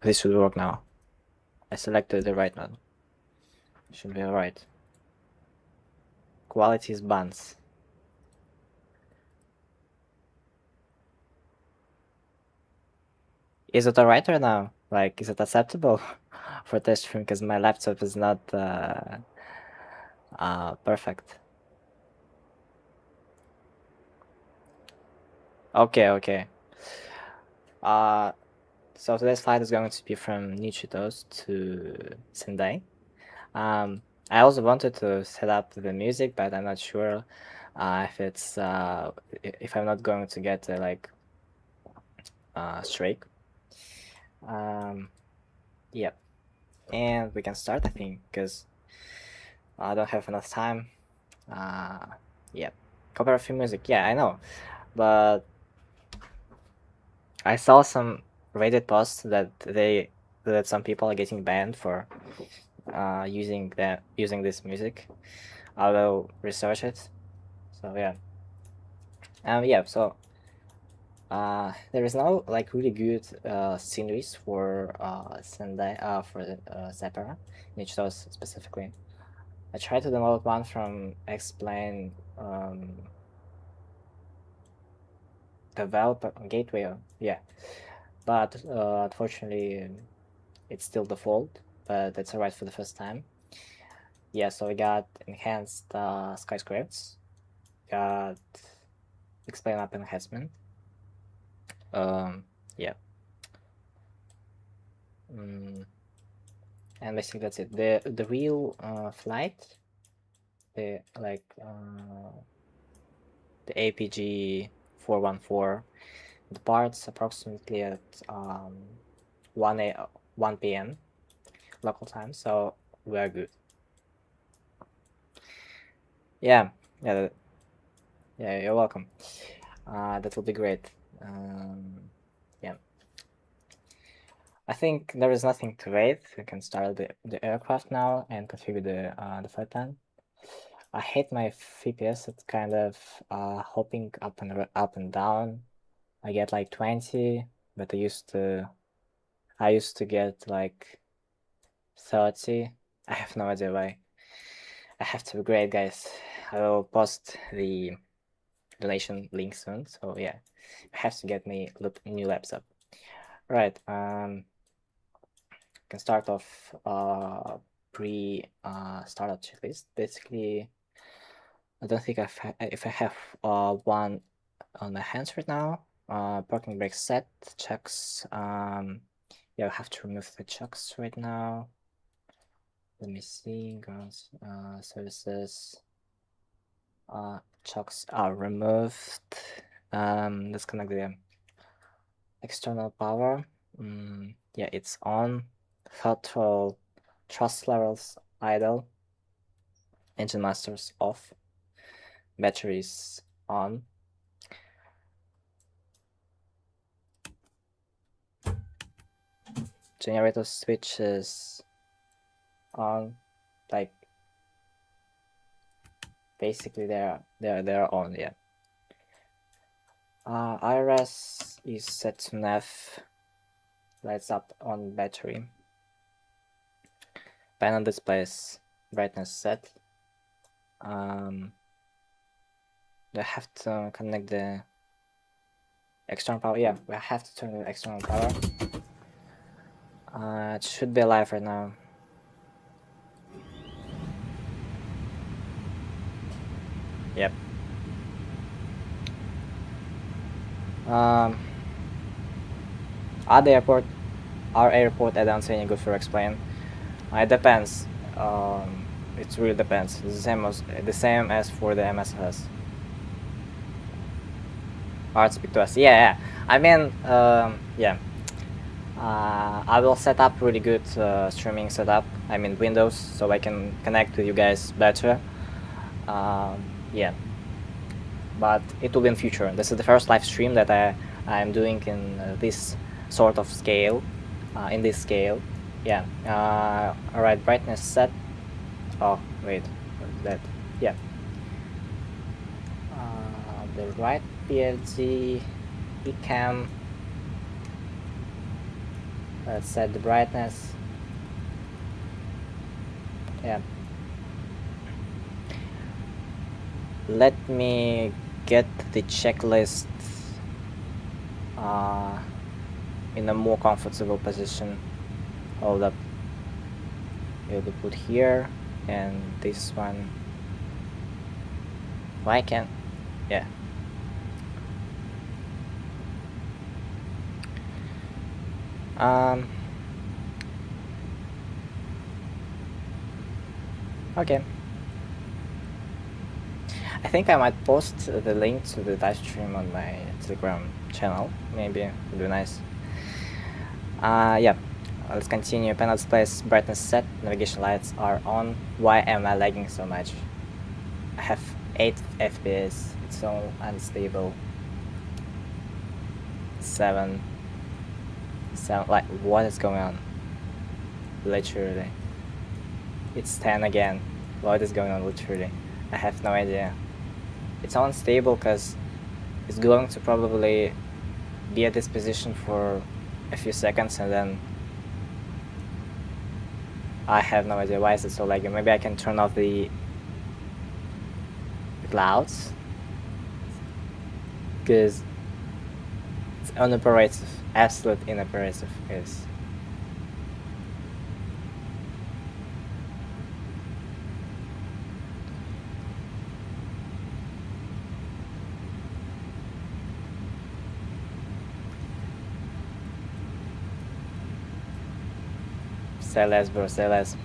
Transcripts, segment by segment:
This should work now. I selected the right one. Should be alright. Quality is buns. Is it alright right now? Like, is it acceptable for test stream? Because my laptop is not perfect. Okay, okay. So today's flight is going to be from CHITOSE to SENDAI. I also wanted to set up the music, but I'm not sure if it's if I'm not going to get like strike. Yeah, and we can start, I think, because I don't have enough time. Yeah, cooperative music. Yeah, I know, but I saw some Reddit posts that some people are getting banned for using this music. I will research it. So yeah. Yeah. So there is no like really good sceneries for Sendai for Zephyr, Nichtos specifically. I tried to download one from Explain developer gateway. Yeah, but unfortunately it's still default. But that's alright for the first time. Yeah, so we got enhanced skyscrapers, got explain up enhancement. Yeah. And basically that's it. The real flight, the like the APG 414 departs approximately at 1 p.m. local time, so we are good. Yeah, yeah, yeah. You're welcome. That will be great. Yeah. I think there is nothing to wait. We can start the aircraft now and configure the flight plan. I hate my FPS. It's kind of hopping up and down. I get like 20, but I used to get like 30. I have no idea why. I have to upgrade, guys. I will post the donation link soon. So yeah, I have to get me new laptop. Right. Can start off startup checklist. Basically, I don't think if I have one on my hands right now. Parking brake set checks. Yeah, I have to remove the checks right now. Let me see. Grounds services. Chocks are removed. Let's connect the external power. Yeah, it's on. Throttle thrust levels idle. Engine masters off. Batteries on. Generator switches on. Like basically they're on, yeah. IRS is set to nav. Lights up on battery. Panel displays brightness set. I have to connect the external power. Yeah, we have to turn the external power. It should be alive right now. Yep. At the airport, our airport, I don't see any good for explain. It depends. It really depends. The same as for the MSS. Alright, speak to us. Yeah. I mean, yeah. I will set up really good streaming setup. I mean Windows, so I can connect with you guys better. Yeah. But it will be in future. This is the first live stream that I'm doing in this sort of scale. In this scale. Yeah. Alright, brightness set. Oh, wait. What's that? Yeah. The right PLC, eCam. Let's set the brightness. Yeah. Let me get the checklist in a more comfortable position. Hold up. It'll be put here, and this one. Why can't? Yeah. Okay. I think I might post the link to the live stream on my Telegram channel. Maybe it would be nice. Yeah. Let's continue. Panel displays brightness set. Navigation lights are on. Why am I lagging so much? I have 8 FPS. It's so unstable. 7. Like, what is going on? Literally. It's 10 again. What is going on? Literally. I have no idea. It's unstable because it's going to probably be at this position for a few seconds, and then I have no idea why is it so laggy. Maybe I can turn off the clouds, because it's unoperative, absolute inoperative. Because say less, bro, say less.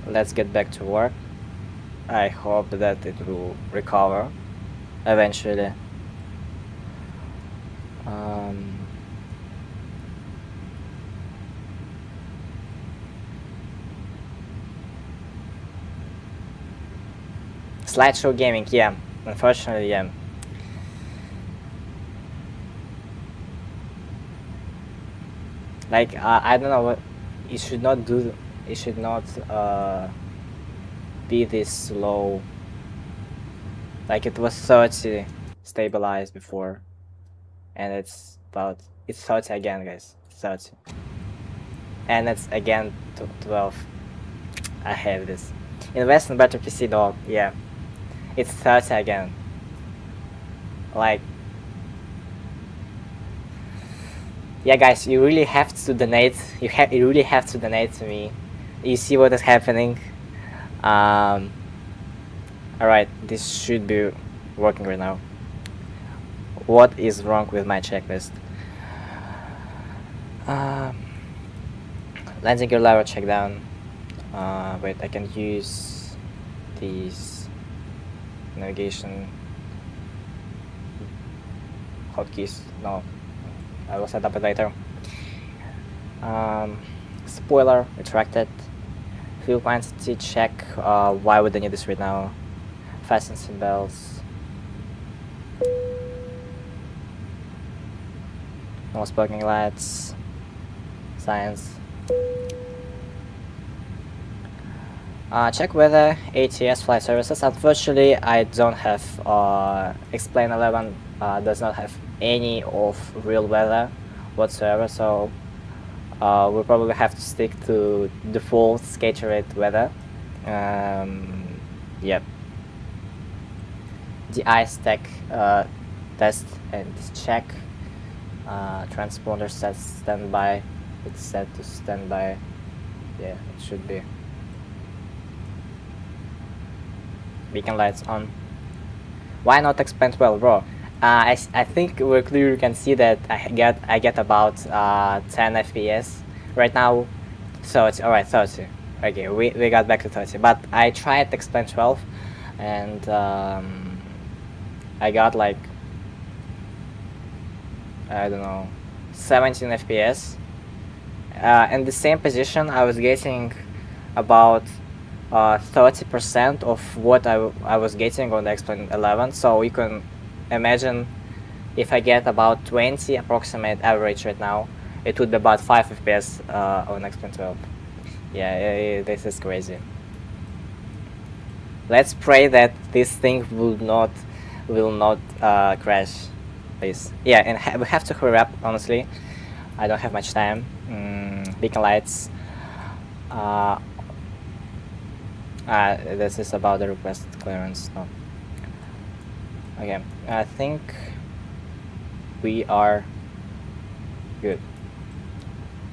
Let's get back to work. I hope that it will recover eventually. Slideshow gaming, yeah. Unfortunately, yeah. Like, I don't know what it should not do. It should not be this slow. Like, it was 30 stabilized before, and it's 30 again, guys. 30, and it's again 12. I have this. Invest in better PC, dog. Yeah, it's 30 again. Like, yeah, guys, you really have to donate. You really have to donate to me. You see what is happening. Alright, this should be working right now. What is wrong with my checklist? Landing gear lever check down. Wait, I can use these navigation hotkeys. No, I will set up it later. Spoiler retracted. Fuel quantity check. Why would I need this right now? Fasten seat belts. No sparking lights. Science. Check whether ATS flight services. Unfortunately, I don't have Explain 11 does not have any of real weather whatsoever, so we'll probably have to stick to default skate rate weather. Yep. The ice tech test and check. Transponder set standby. It's set to standby. Yeah, it should be. Beacon lights on. Why not expand well, bro? I think we clearly can see that I get about 10 FPS right now. So it's alright, 30. Okay, we got back to 30. But I tried expand 12, and I got like, I don't know, 17 FPS. In the same position, I was getting about 30% of what I was getting on the Explain 11. So you can imagine, if I get about 20 approximate average right now, it would be about 5 FPS on Explain 12. Yeah, this is crazy. Let's pray that this thing will not crash. please. Yeah, and we have to hurry up, honestly. I don't have much time. Beacon lights. This is about the request clearance. No. Okay, I think we are good.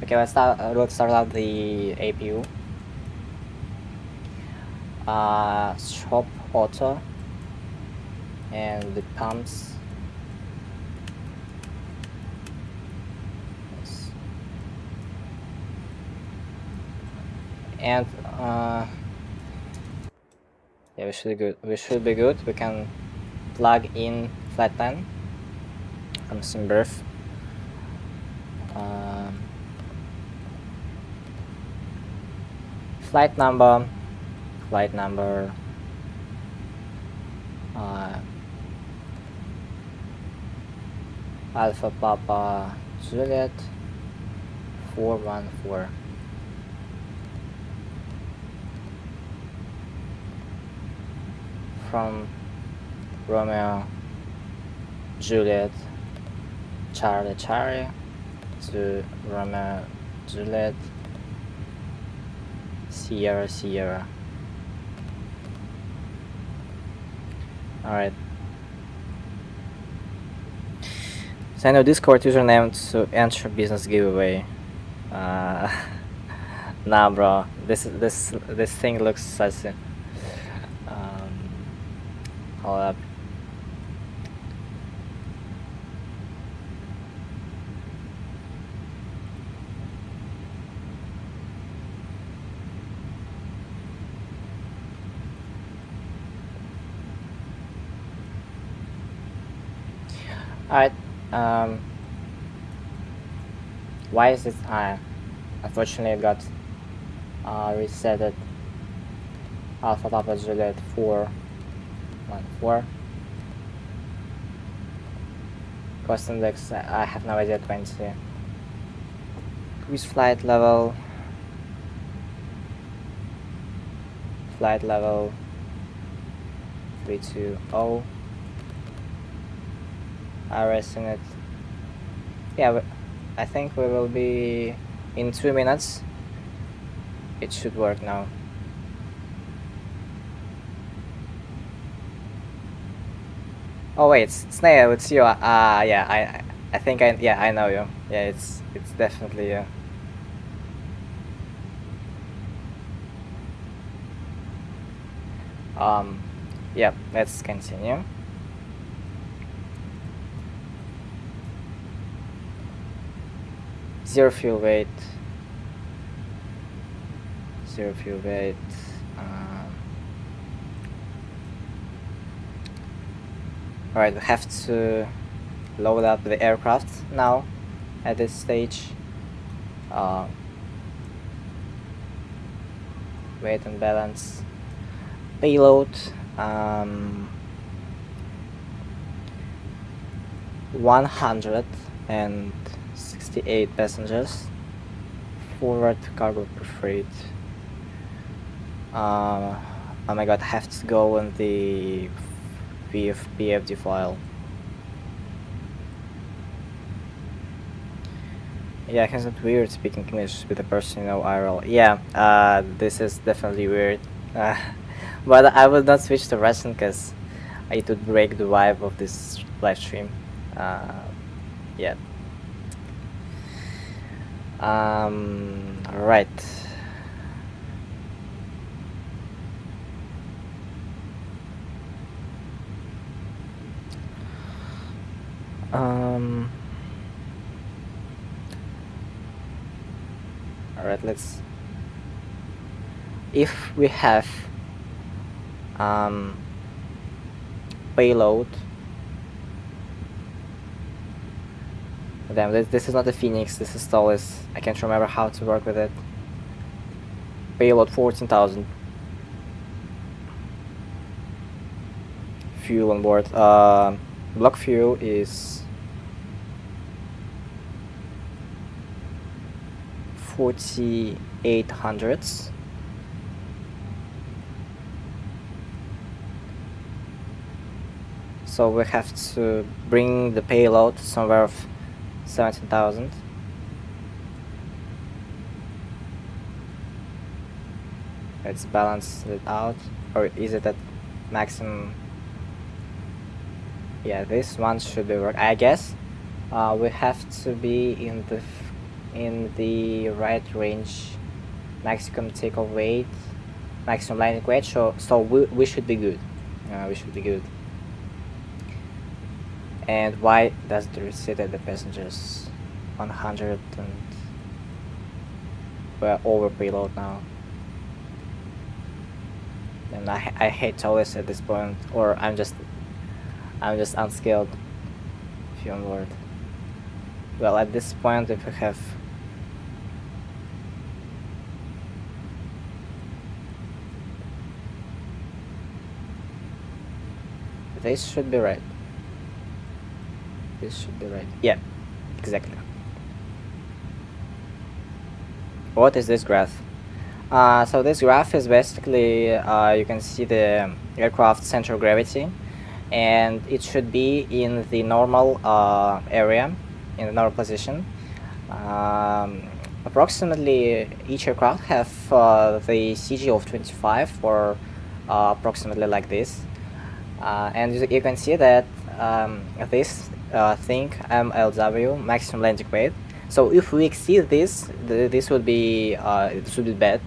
Okay, let's start out the APU. Shop auto and the pumps. Yes. And yeah, we should be good. We can plug in flight plan from SimBirth. Flight number. Alpha Papa Juliet 414. From Romeo Juliet Charlie to Romeo Juliet Sierra. Alright. Send your Discord username to enter business giveaway. Nah, bro. This thing looks sussy. Hold up. Alright, why is it unfortunately it got resetted. Alpha Papa Juliet 414. Cost index, I have no idea, 20. Cruise flight level 320. RS in it. Yeah, I think we will be in 2 minutes. It should work now. Oh wait, Snail, it's you. Yeah, I think I know you. Yeah, it's definitely you. Yeah, let's continue. Zero fuel weight. Alright, we have to load up the aircraft now at this stage. Weight and balance. Payload. 168 passengers. Forward cargo per freight. Oh my god, I have to go on the PFD file. Yeah, isn't it weird speaking English with a person you know IRL? Yeah, this is definitely weird. But I will not switch to Russian because it would break the vibe of this live stream. Yeah. Right. Alright, let's. If we have payload. Damn, this is not a Phoenix, this is TOLISS. I can't remember how to work with it. Payload 14,000. Fuel on board. Block fuel is 4,800. so we have to bring the payload somewhere of 17,000. Let's balance it out, or is it at maximum? Yeah, this one should be work. I guess we have to be in the right range, maximum takeoff weight, maximum landing weight. So we should be good. We should be good. And why does the receipt at the passengers 100 and we're over payload now? And I hate TOLISS at this point, or I'm just unskilled, if you want word. Well, at this point, if we have this should be right. This should be right. Yeah, exactly. What is this graph? So this graph is basically you can see the aircraft center of gravity, and it should be in the normal area, in the normal position. Approximately each aircraft have the CG of 25, or approximately like this, and you can see that this thing MLW, maximum landing weight. So if we exceed this, this would be bad.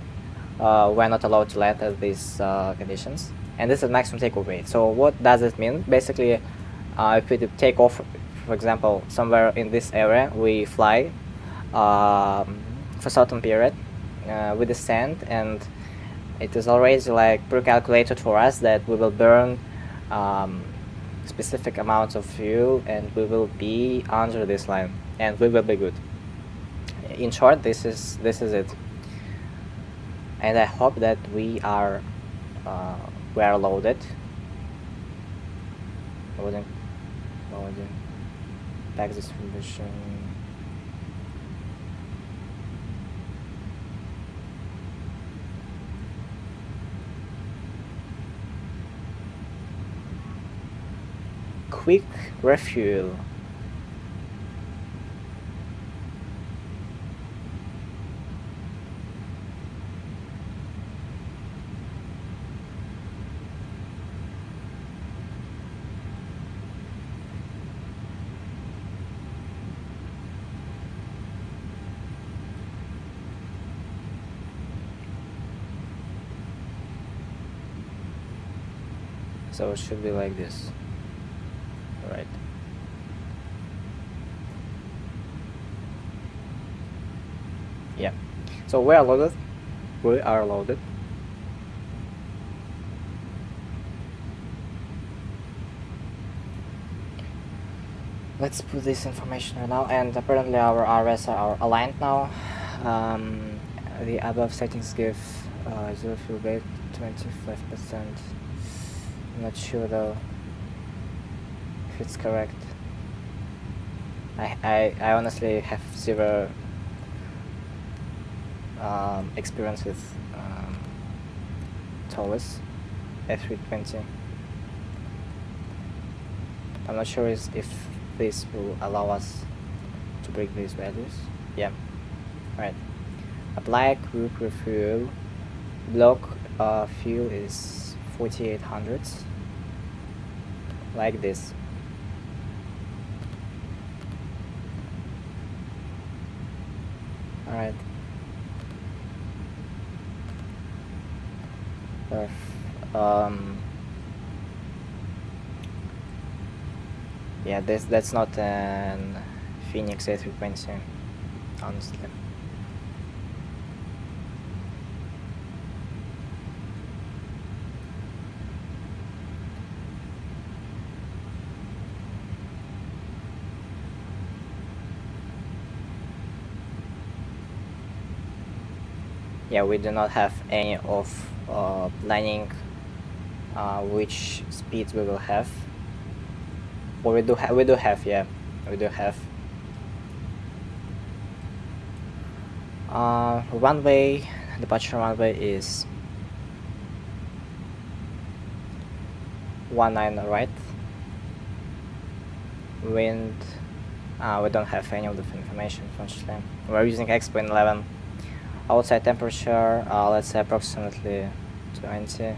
We're not allowed to land at these conditions, and this is maximum takeoff weight. So what does it mean? Basically, if we take off, for example, somewhere in this area, we fly for a certain period, we descend, and it is already like pre-calculated for us that we will burn specific amounts of fuel, and we will be under this line, and we will be good. In short, this is it, and I hope that we are loaded. Loading, back distribution. Quick refuel. So it should be like this. Right. Yeah. So we are loaded. We are loaded. Let's put this information right now, and apparently our RS are aligned now. The above settings give zero fuel rate, 25%. I'm not sure though if it's correct. I honestly have zero experience with TOLISS A32N. I'm not sure if this will allow us to break these values. Yeah, right. Apply group refuel. Block fuel is 4800, like this. Alright. Yeah, that's not an Phoenix A320, honestly. Yeah, we do not have any of planning which speeds we will have. Or we do have, yeah, we do have. Runway, departure runway is 19, right? wind. We don't have any of the information, unfortunately. We're using X.11. Outside temperature, let's say approximately 20.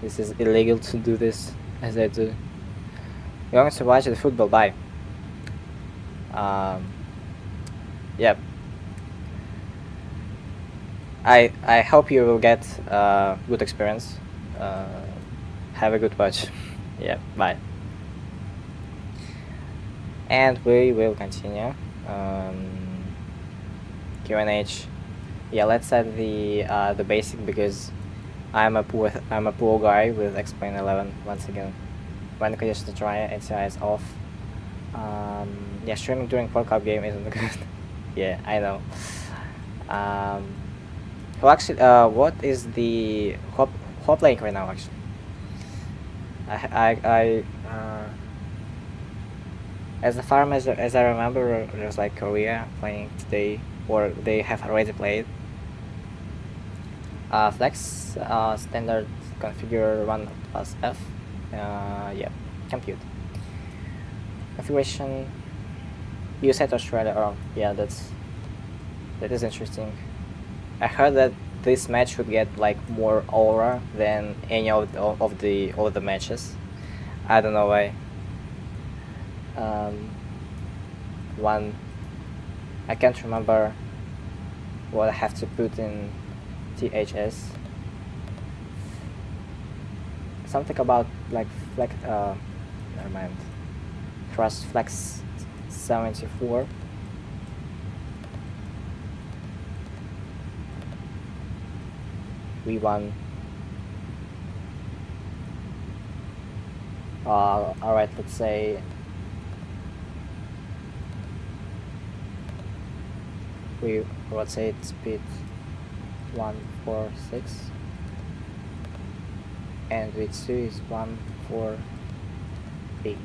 This is illegal to do this, as I do. We're going to watch the football, bye. Yep. I hope you will get good experience. Have a good watch. Yeah, bye. And we will continue. QNH. Yeah, let's set the basic because I'm a poor guy with X.11 once again. When conditions dry, NCI is off. Yeah, streaming during World Cup game isn't good. Yeah, I know. Well, actually, what is the who playing right now? Actually, as far as I remember, there's like Korea playing today, or they have already played. Flex standard configure 1+F. Yeah, compute configuration. You said Australia. Oh, yeah, that is interesting. I heard that this match would get like more aura than any of the matches. I don't know why. One, I can't remember what I have to put in THS. Something about like flex. Never mind. Thrust flex 74. V1. Alright, let's say we rotate speed 146 and V2 is 143.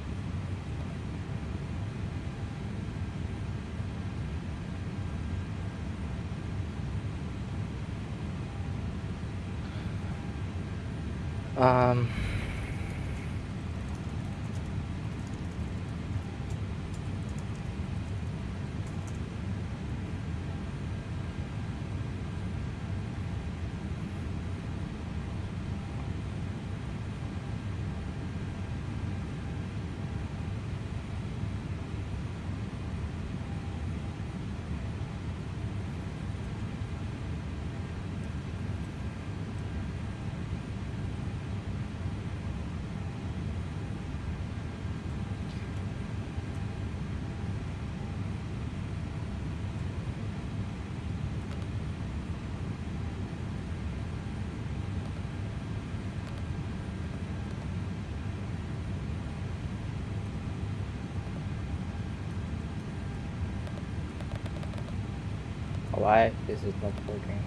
Why is it not working?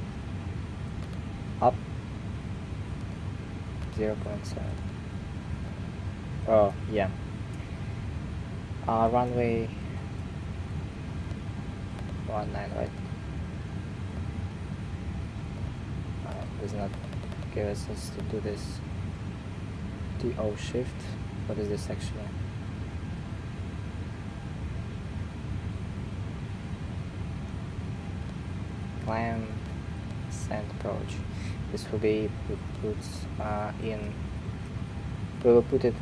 Up 0.7. Oh yeah. Runway 19, right? Does not give us to do this. TO shift. What is this actually? Climb, send approach. This will be put in. We will put it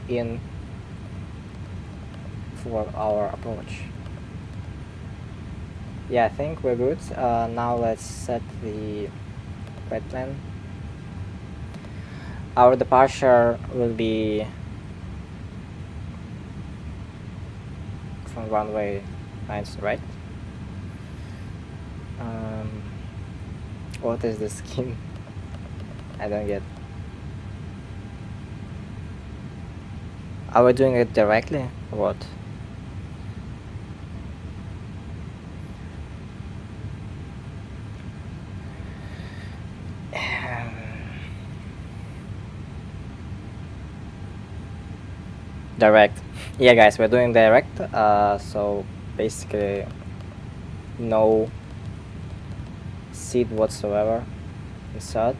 in for our approach. Yeah, I think we're good. Now let's set the flight plan. Our departure will be from runway 9, right? What is the scheme? I don't get. Are we doing it directly or what? Direct. Yeah, guys, we're doing direct. So basically, no seat whatsoever inside.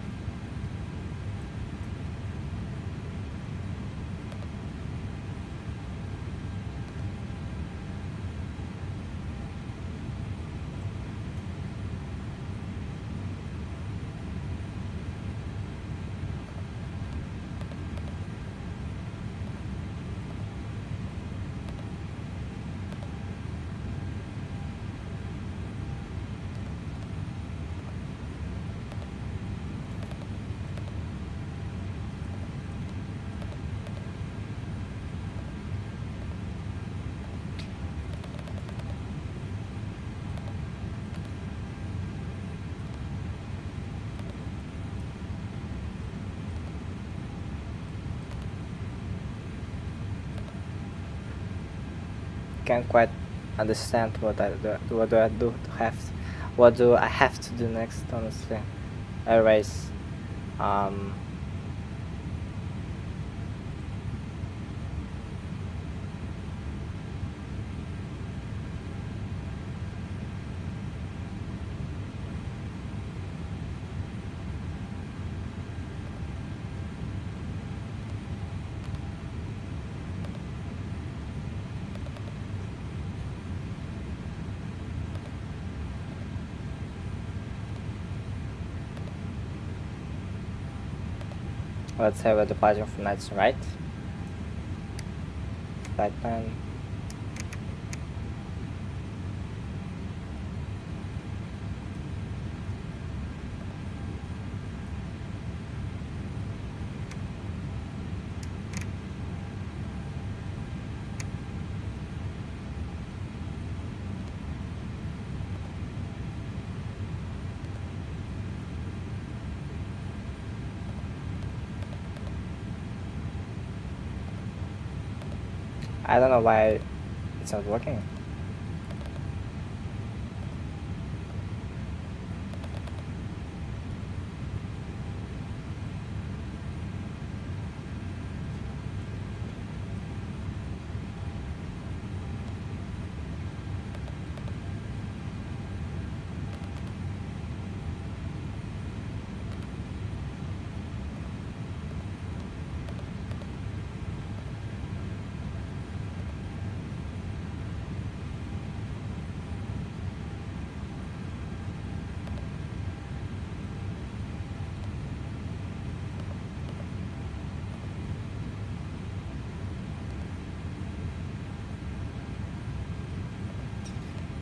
can't quite understand what do I do to have what do I have to do next, honestly. Erase let's say we're departing from that's right. Right then. I don't know why it's not working.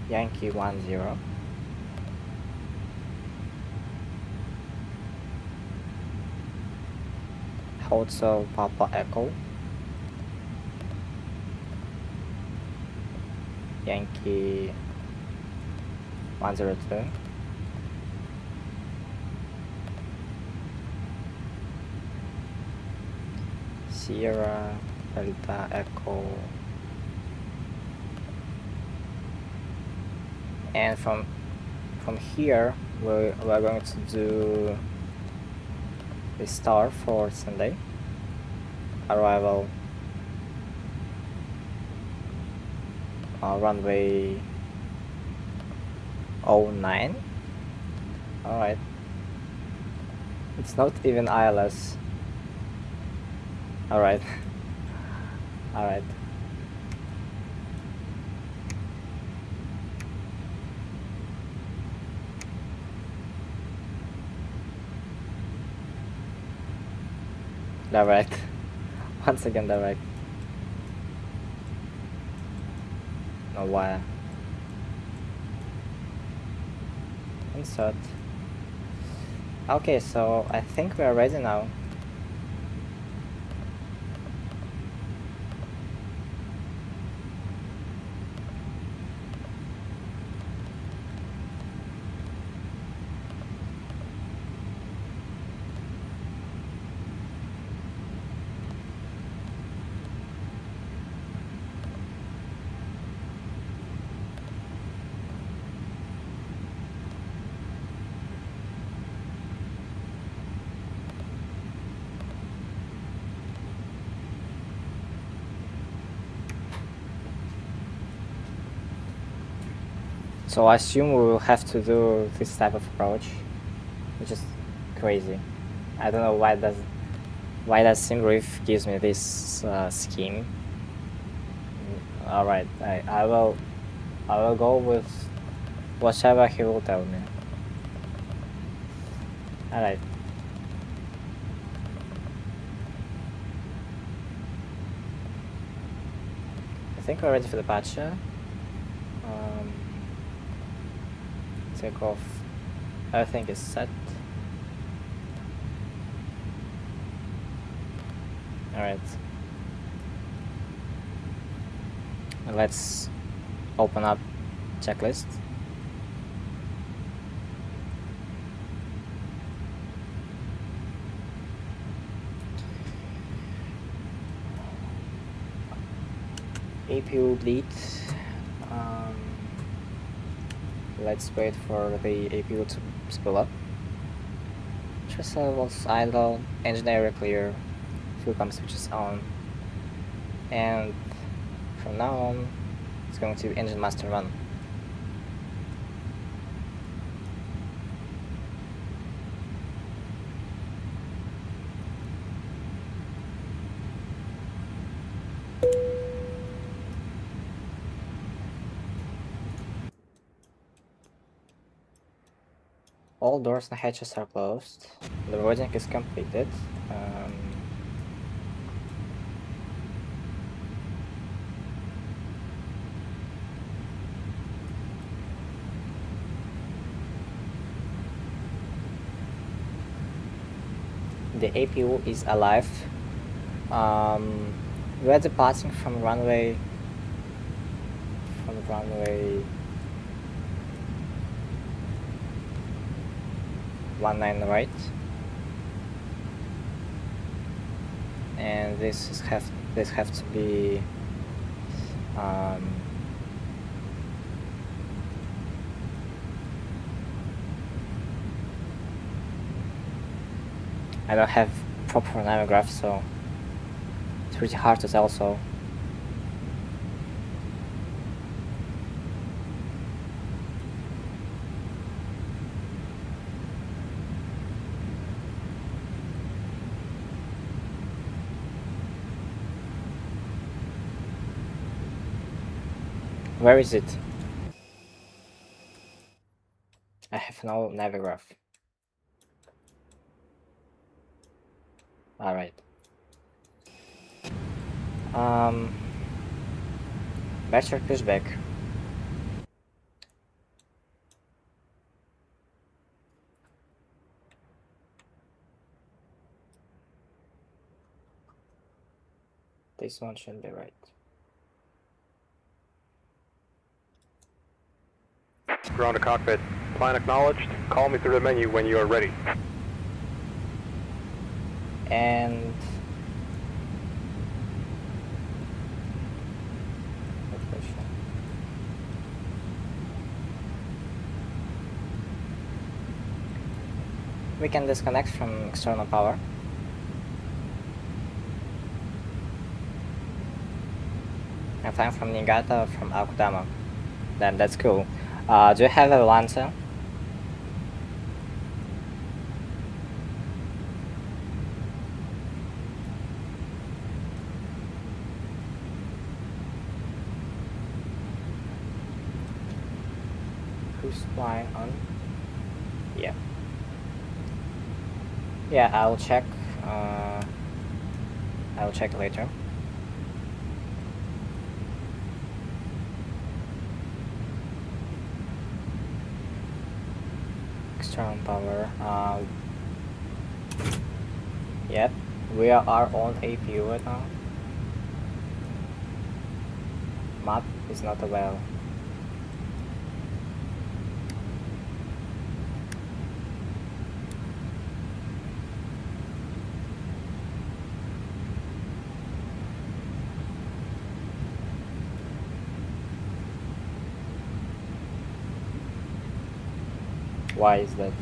Yankee 10. Hotel Papa Echo. Yankee 102. Sierra Delta Echo. And from here we're going to do the star for Sunday. Arrival runway 09. Alright. It's not even ILS. Alright. Alright. Direct. Once again direct. No wire. Insert. Okay, so I think we are ready now. So I assume we will have to do this type of approach, which is crazy. I don't know why that SimGriff gives me this scheme. Alright, I will go with whatever he will tell me. Alright. I think we're ready for departure. Take off. Everything is set. Alright. Let's open up checklist. APU bleed. Let's wait for the APU to spool up. Just levels idle, engine area clear, fuel pump switches on, and from now on, it's going to engine master run. All doors and hatches are closed. The loading is completed. The APU is alive. We are departing from runway 19 right, and this have to be I don't have proper navigaph, so it's pretty hard to tell. So where is it? I have no navigaph. All right. Better pushback. This one should be right. Ground to cockpit. Plan acknowledged. Call me through the menu when you are ready. And we can disconnect from external power. And flying from Niigata from Akutama. Then that's cool. Do you have a lantern? Who's flying on? Yeah. Yeah, I'll check. I'll check later. External power. Yep, we are on APU right now. Map is not available. Why is that?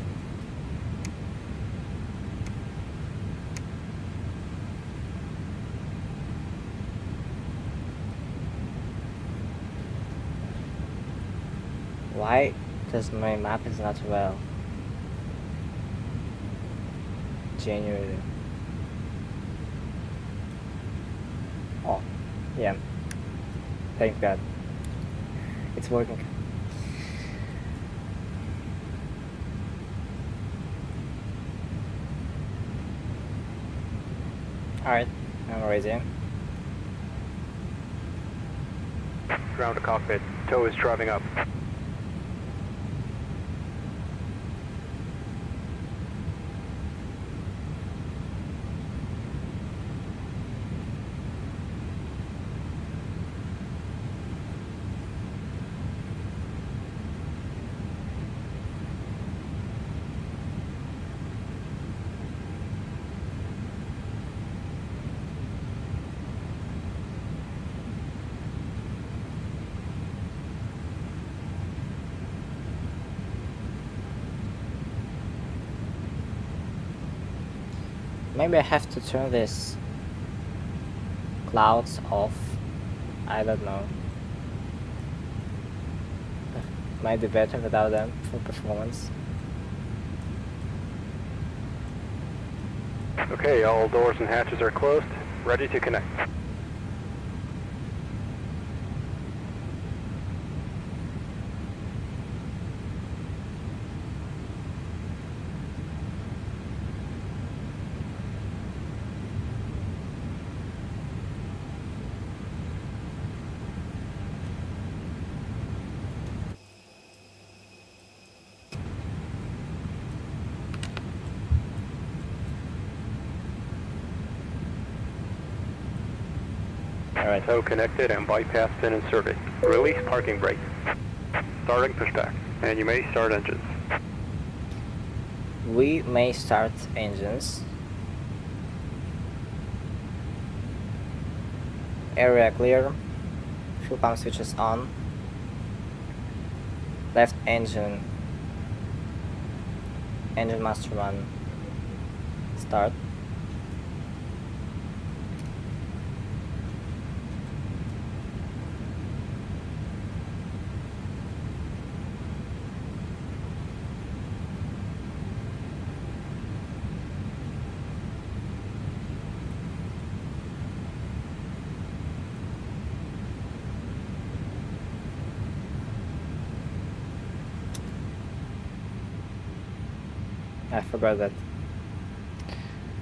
Why does my map is not well? Genuinely. Oh, yeah. Thank God. It's working. Alright, I'm ready. Ground to cockpit. TOW is driving up. Maybe I have to turn this clouds off. I don't know. Might be better without them for performance. Okay, all doors and hatches are closed. Ready to connect. Alright. Tow connected and bypass pin inserted. Release parking brake. Starting pushback. And you may start engines. We may start engines. Area clear. Fuel pump switches on. Left engine. Engine master 1. Start. I forgot that.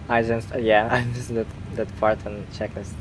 I just I missed that part on checklist.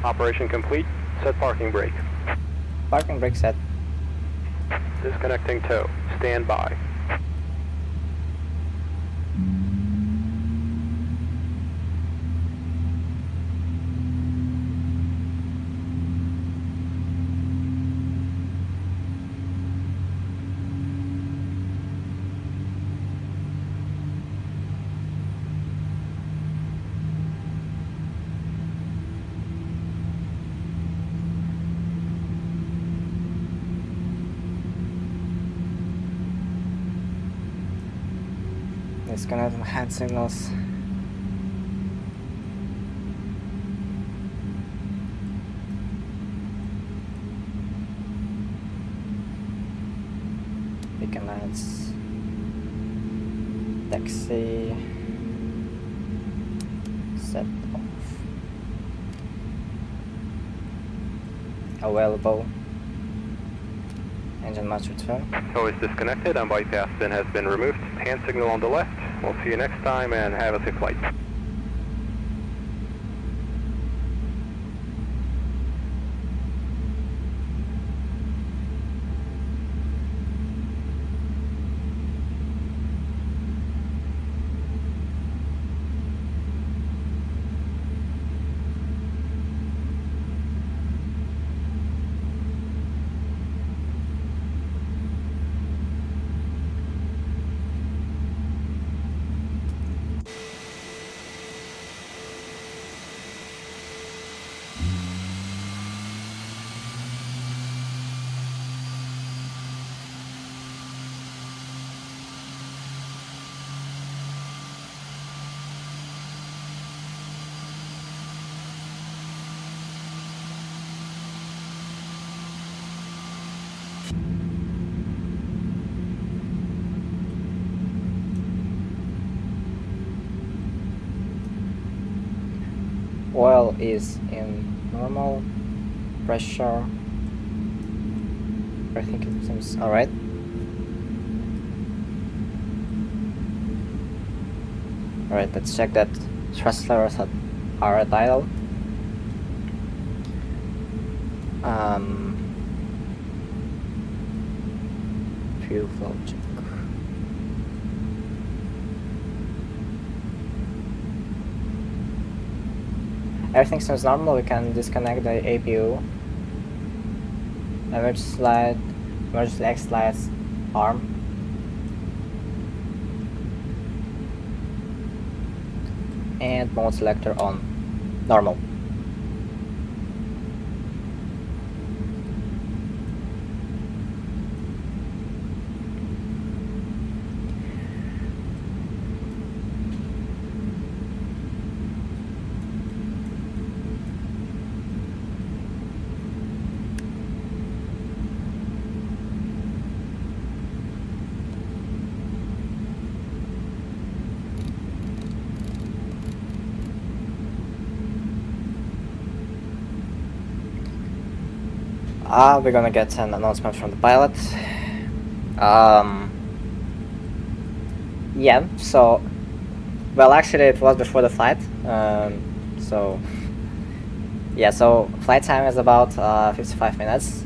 Operation complete. Set parking brake. Parking brake set. Disconnecting tow. Stand by. Disconnect my hand signals. Beacon lights. Taxi. Set off. Available. Engine master 2. Tow is disconnected and bypass pin has been removed. Hand signal on the left. We'll see you next time and have a safe flight. Oil is in normal. Pressure, I think it seems alright. Alright, let's check that thrust levers are at idle. Fuel flow check. Everything seems normal. We can disconnect the APU. Emergency exit lights arm. And mode selector on. Normal. We're gonna get an announcement from the pilot. Yeah, so, well, actually it was before the flight. So, yeah, so flight time is about 55 minutes.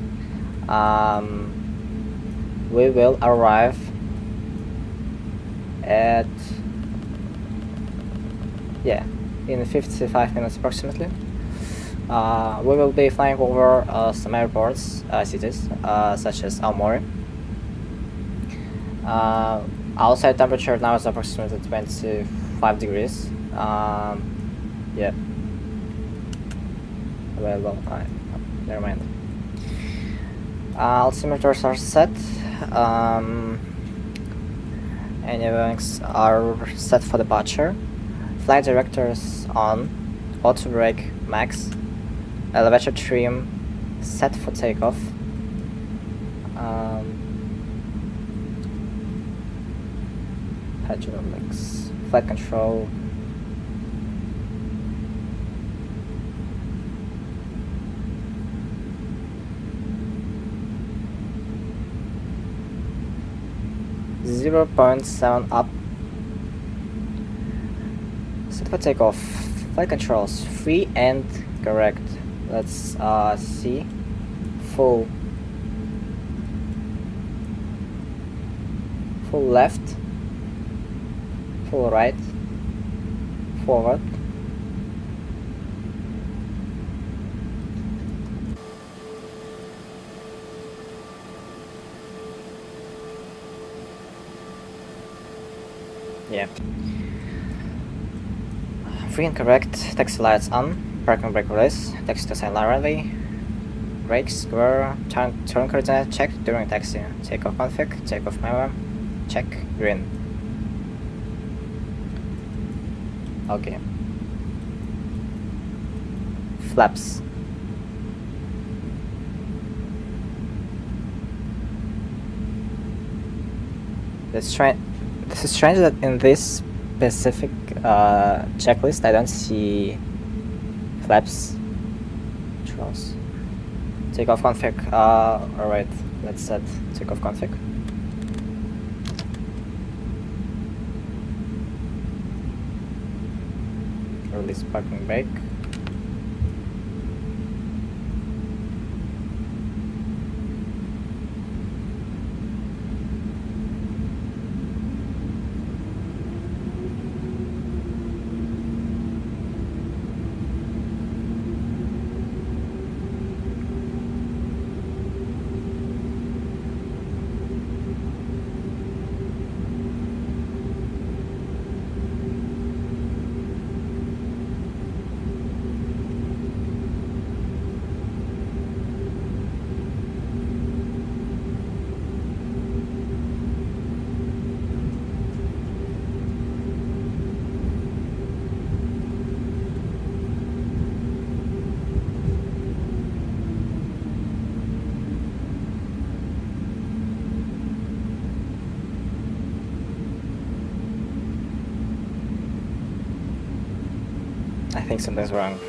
We will arrive at, yeah, in 55 minutes approximately. We will be flying over some airports, cities, such as Aomori. Outside temperature now is approximately 25 degrees. Yeah. Well, never mind. Altimeters are set. Avionics are set for departure. Flight directors on. Auto brake max. Elevator trim set for takeoff. Hydraulics, flight control. .7 up. Set for takeoff. Flight controls free and correct. Let's see. Full left, full right, forward. Yeah. Free and correct. Taxi lights on. Parking brake release. Taxi to silent runway. Brakes square. Turn coordinate checked during taxi. Takeoff config. Takeoff memo. Check. Green. Okay. Flaps. This is strange that in this specific checklist I don't see flaps. Controls. Takeoff config. Alright, let's set takeoff config. Release parking brake. I think something's wrong.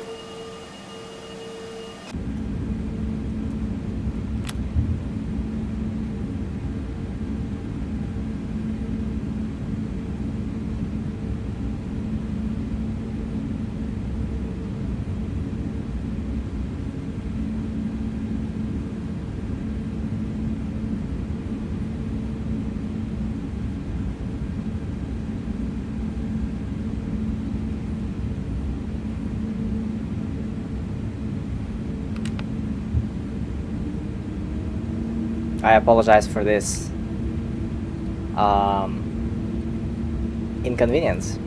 I apologize for this inconvenience.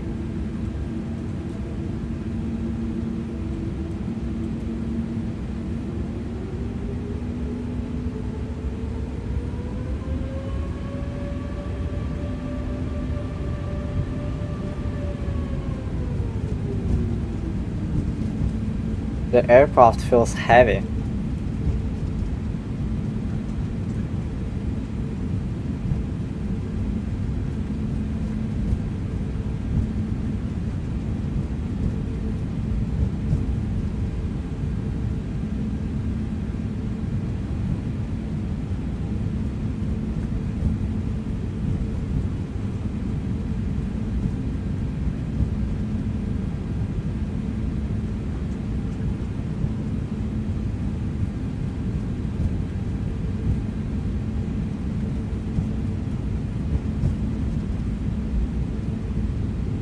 The aircraft feels heavy.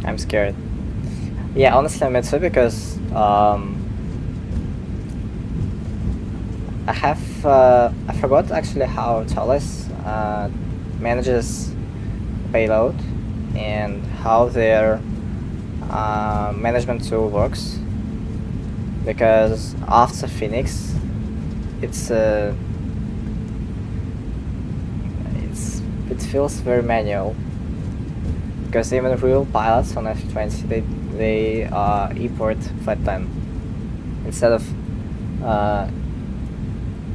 I'm scared. Yeah, honestly, me too, because I forgot actually how TOLISS manages payload and how their management tool works, because after Phoenix it feels very manual, because even real pilots on F20 they import flight plan instead of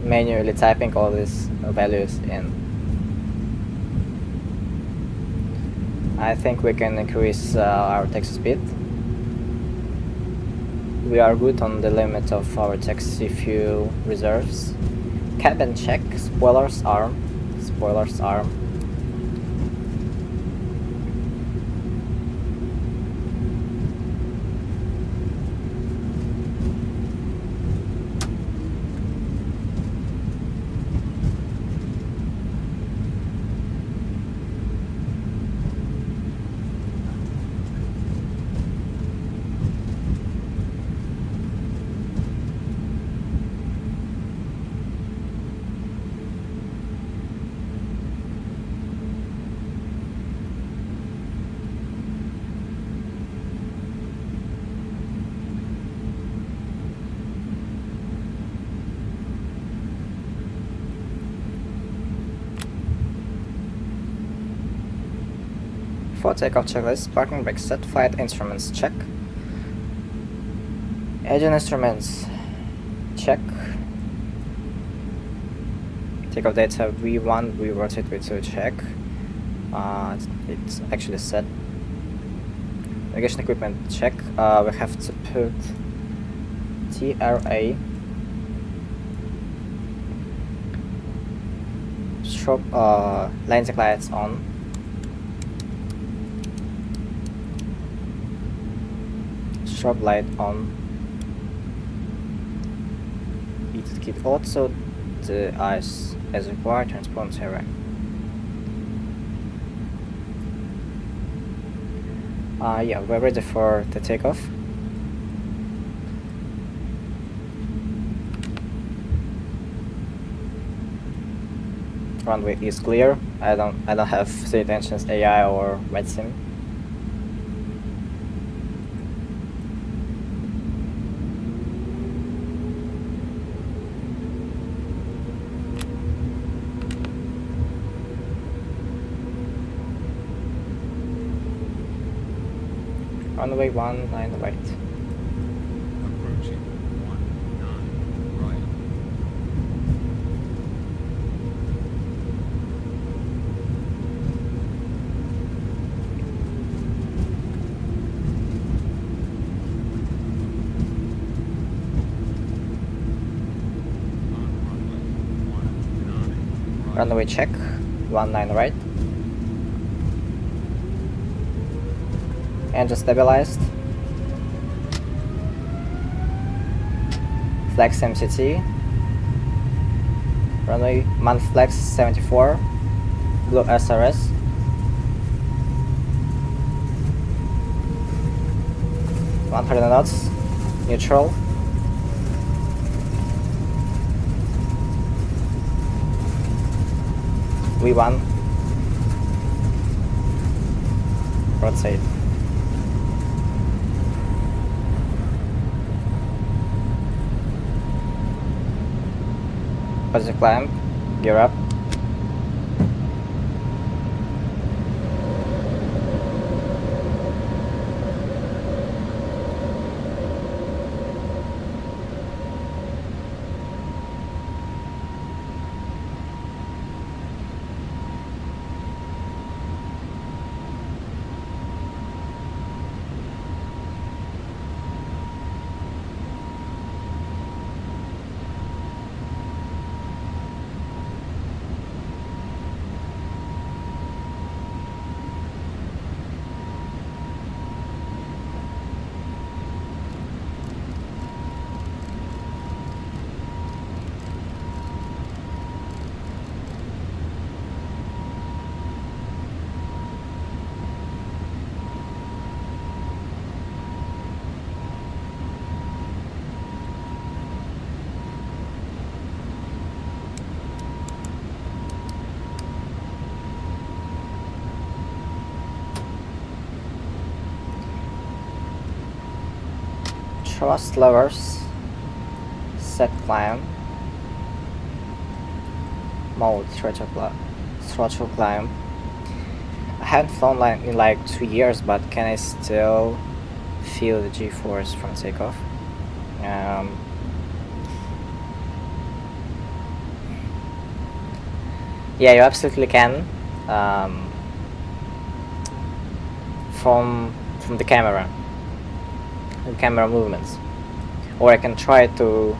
manually typing all these values in. I think we can increase our taxi speed. We are good on the limit of our taxi fuel reserves. Cabin check, spoilers arm. For takeoff checklist, parking brake set, flight instruments check. Engine instruments check. Takeoff data V1, we rotate V2 check. It's actually set. Navigation equipment check. We have to put TRA. Strobe landing lights on. Strobe light on. It keep also the eyes as required, transponder terrain. Yeah, we're ready for the takeoff. Runway is clear. I don't have state engines, AI or medicine. Runway 19 right. Approaching 19 right. Runway check, 19 right. Engine stabilized. Flex MCT. Runway man flex 74. Blue SRS. $100 knots. Neutral. V1. Rotate. Positive climb. Gear up. Thrust levers. Set climb. Mode throttle climb. I haven't flown in like 2 years, but can I still feel the G-force from takeoff? Yeah, you absolutely can. From the camera movements, or I can try to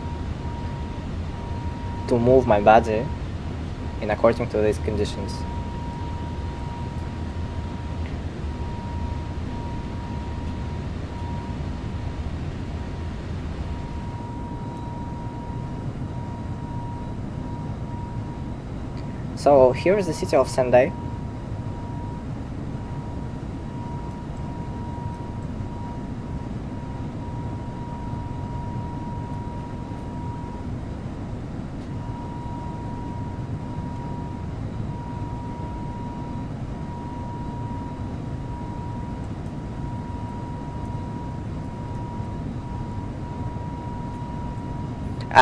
move my body in according to these conditions. So here is the city of Sendai.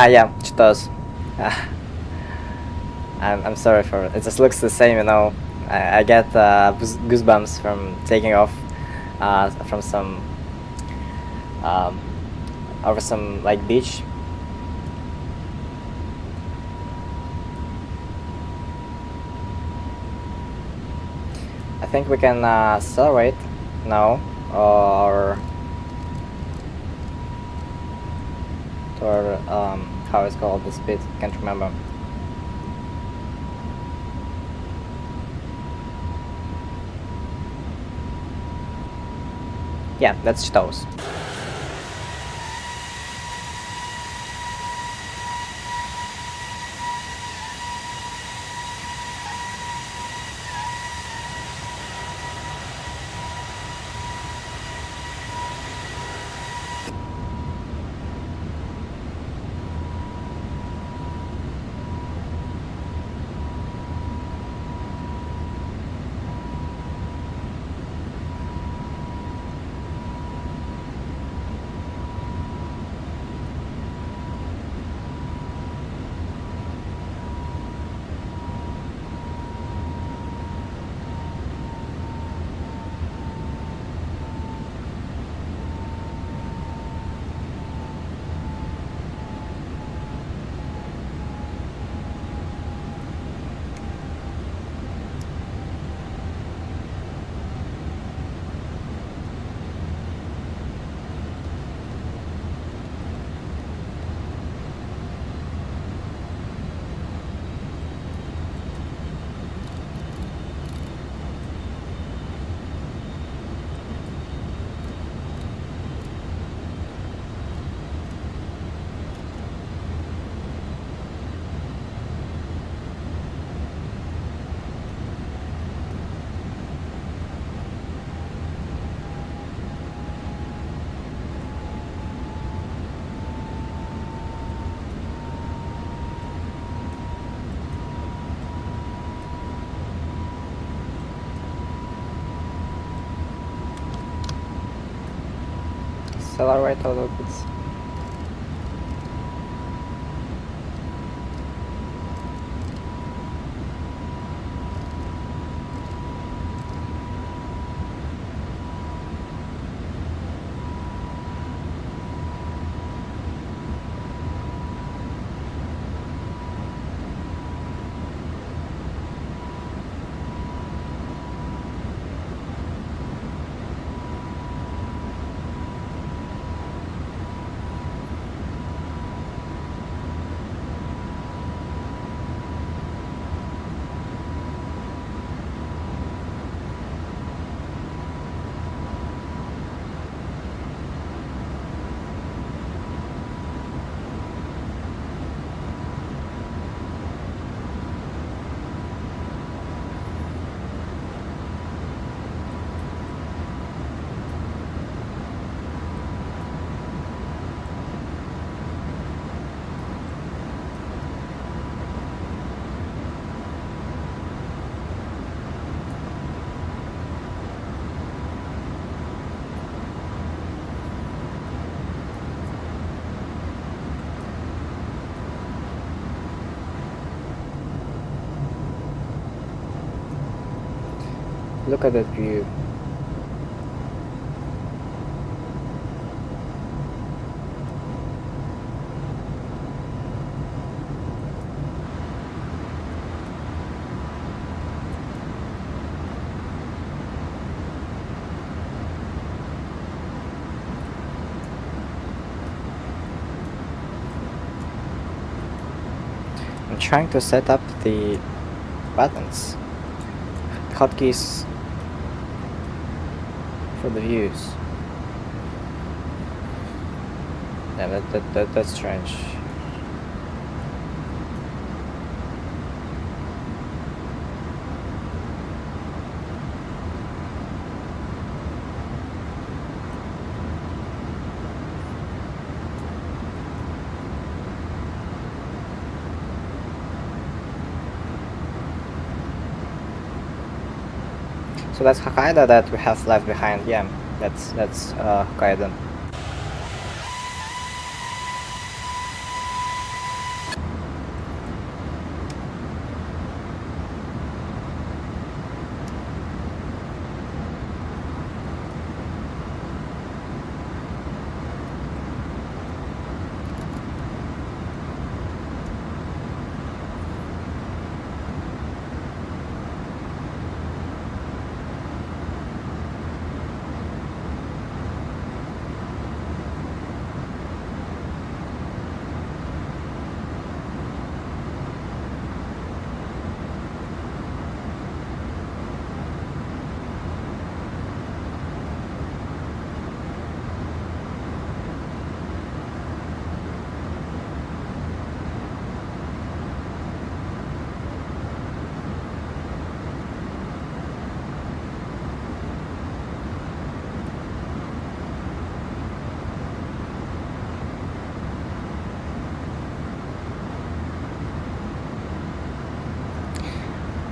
Yeah, CHITOSE. I'm sorry for it. It just looks the same, you know. I get goosebumps from taking off from some over some like beach. I think we can accelerate now, or how it's called, the speed, can't remember. Yeah, that's CHITOSE. accelerate a little bit. Look at that view. I'm trying to set up the buttons, hotkeys for the views. Yeah, that's strange. So that's Hokkaido that we have left behind. Yeah, that's Hokkaido.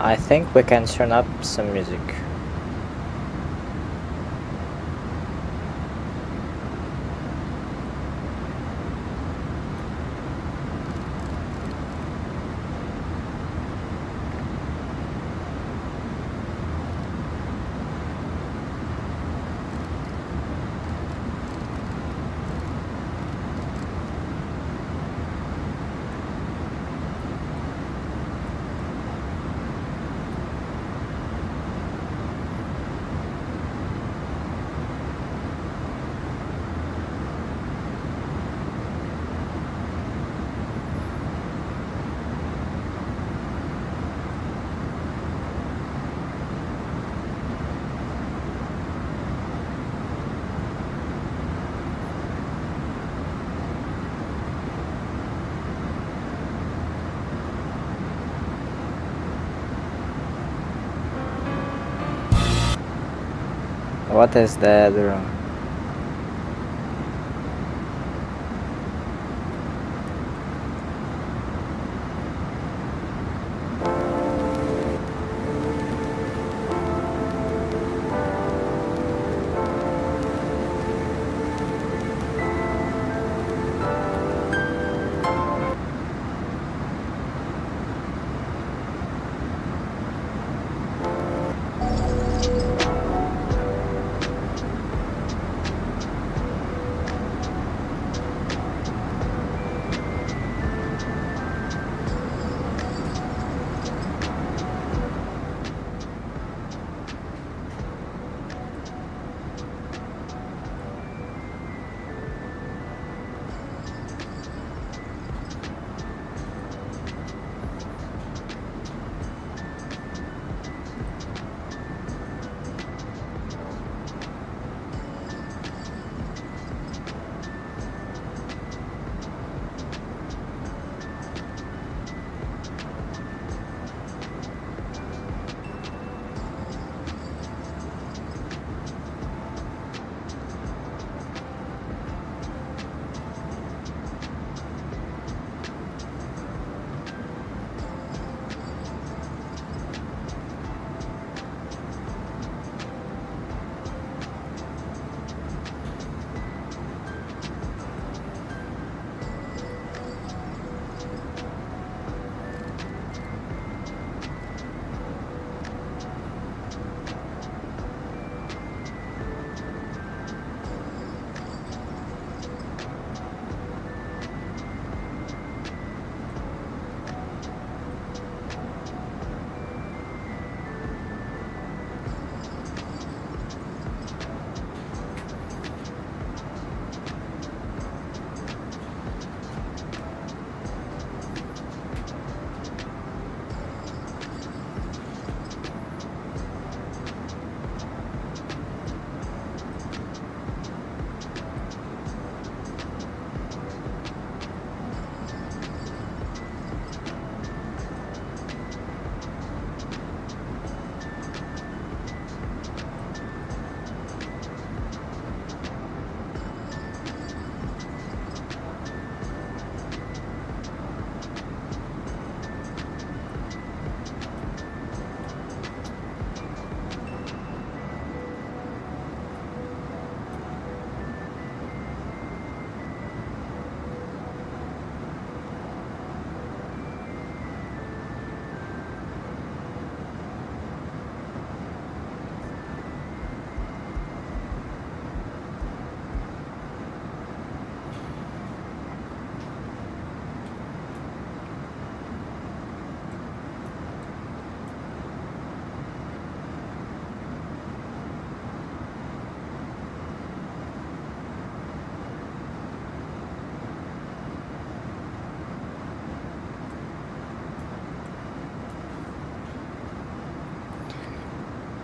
I think we can turn up some music. What is the room?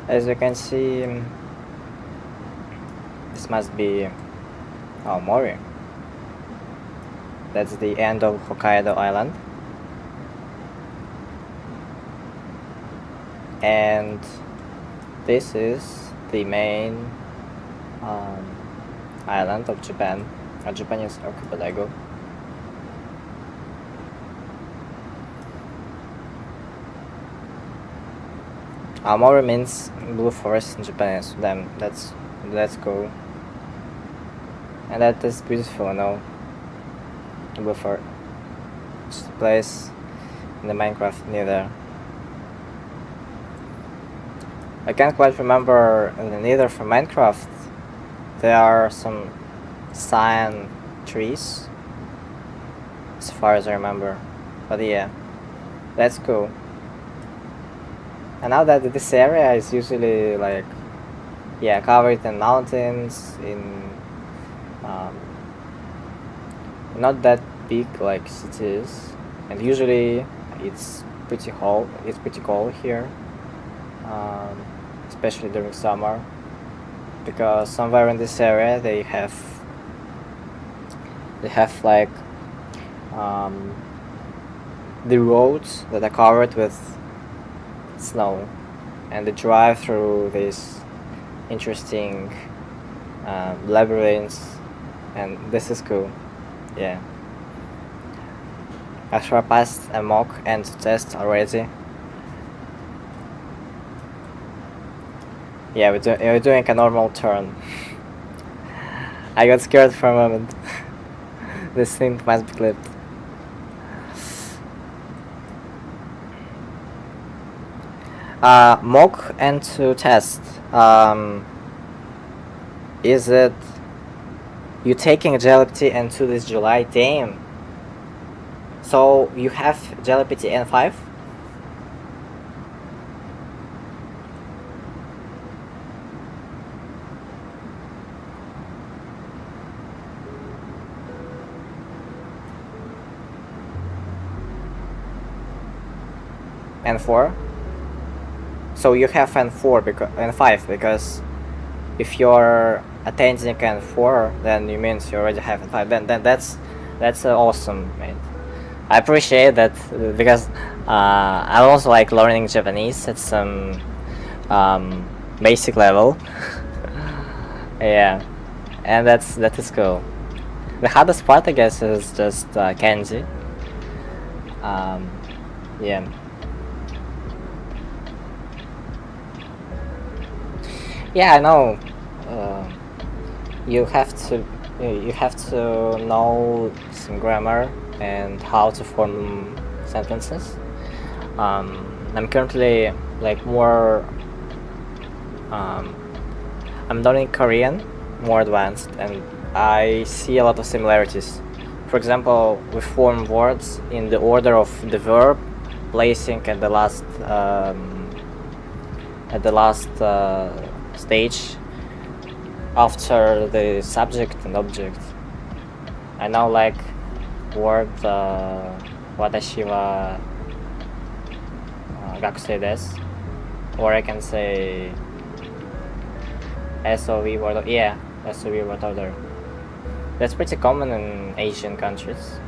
As you can see, this must be Mori. That's the end of Hokkaido Island. And this is the main island of Japan, a Japanese archipelago. Mori means blue forest in Japanese. Damn, that's cool. And that is beautiful, no? Blue forest. It's a place in the Minecraft near there. I can't quite remember neither for Minecraft. There are some cyan trees, as far as I remember. But yeah, that's cool. And now that this area is usually like, yeah, covered in mountains, in not that big like cities, and usually it's pretty cold. It's pretty cold here, especially during summer, because somewhere in this area they have like the roads that are covered with snow, and they drive through these interesting labyrinths, and this is cool. Yeah. Actually, I passed a mock and test already. Yeah, we're doing a normal turn. I got scared for a moment. This thing must be clipped. Mock and to test. Is it you taking JLPT N2 this July? Damn. So you have JLPT N5? N4? So you have N4 because N5, because if you're attending N4, then it means you already have N5. Then that's awesome, mate. I appreciate that, because I also like learning Japanese at some basic level. Yeah, and that is cool. The hardest part, I guess, is just kanji. Yeah. Yeah, I know. You have to know some grammar and how to form sentences. I'm currently like more. I'm learning Korean, more advanced, and I see a lot of similarities. For example, we form words in the order of the verb, placing at the last stage after the subject and object. I now like word watashi wa gakusei desu, or I can say SOV word. Yeah, SOV word order. That's pretty common in Asian countries,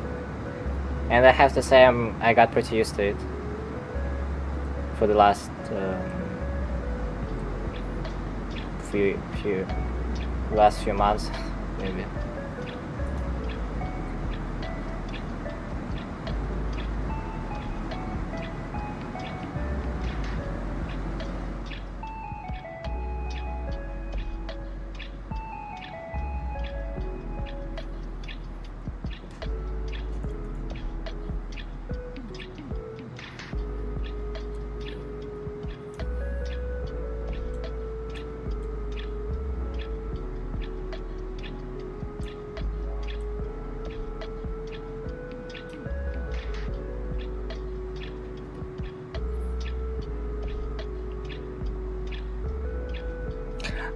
and I have to say I got pretty used to it for the last few months, maybe.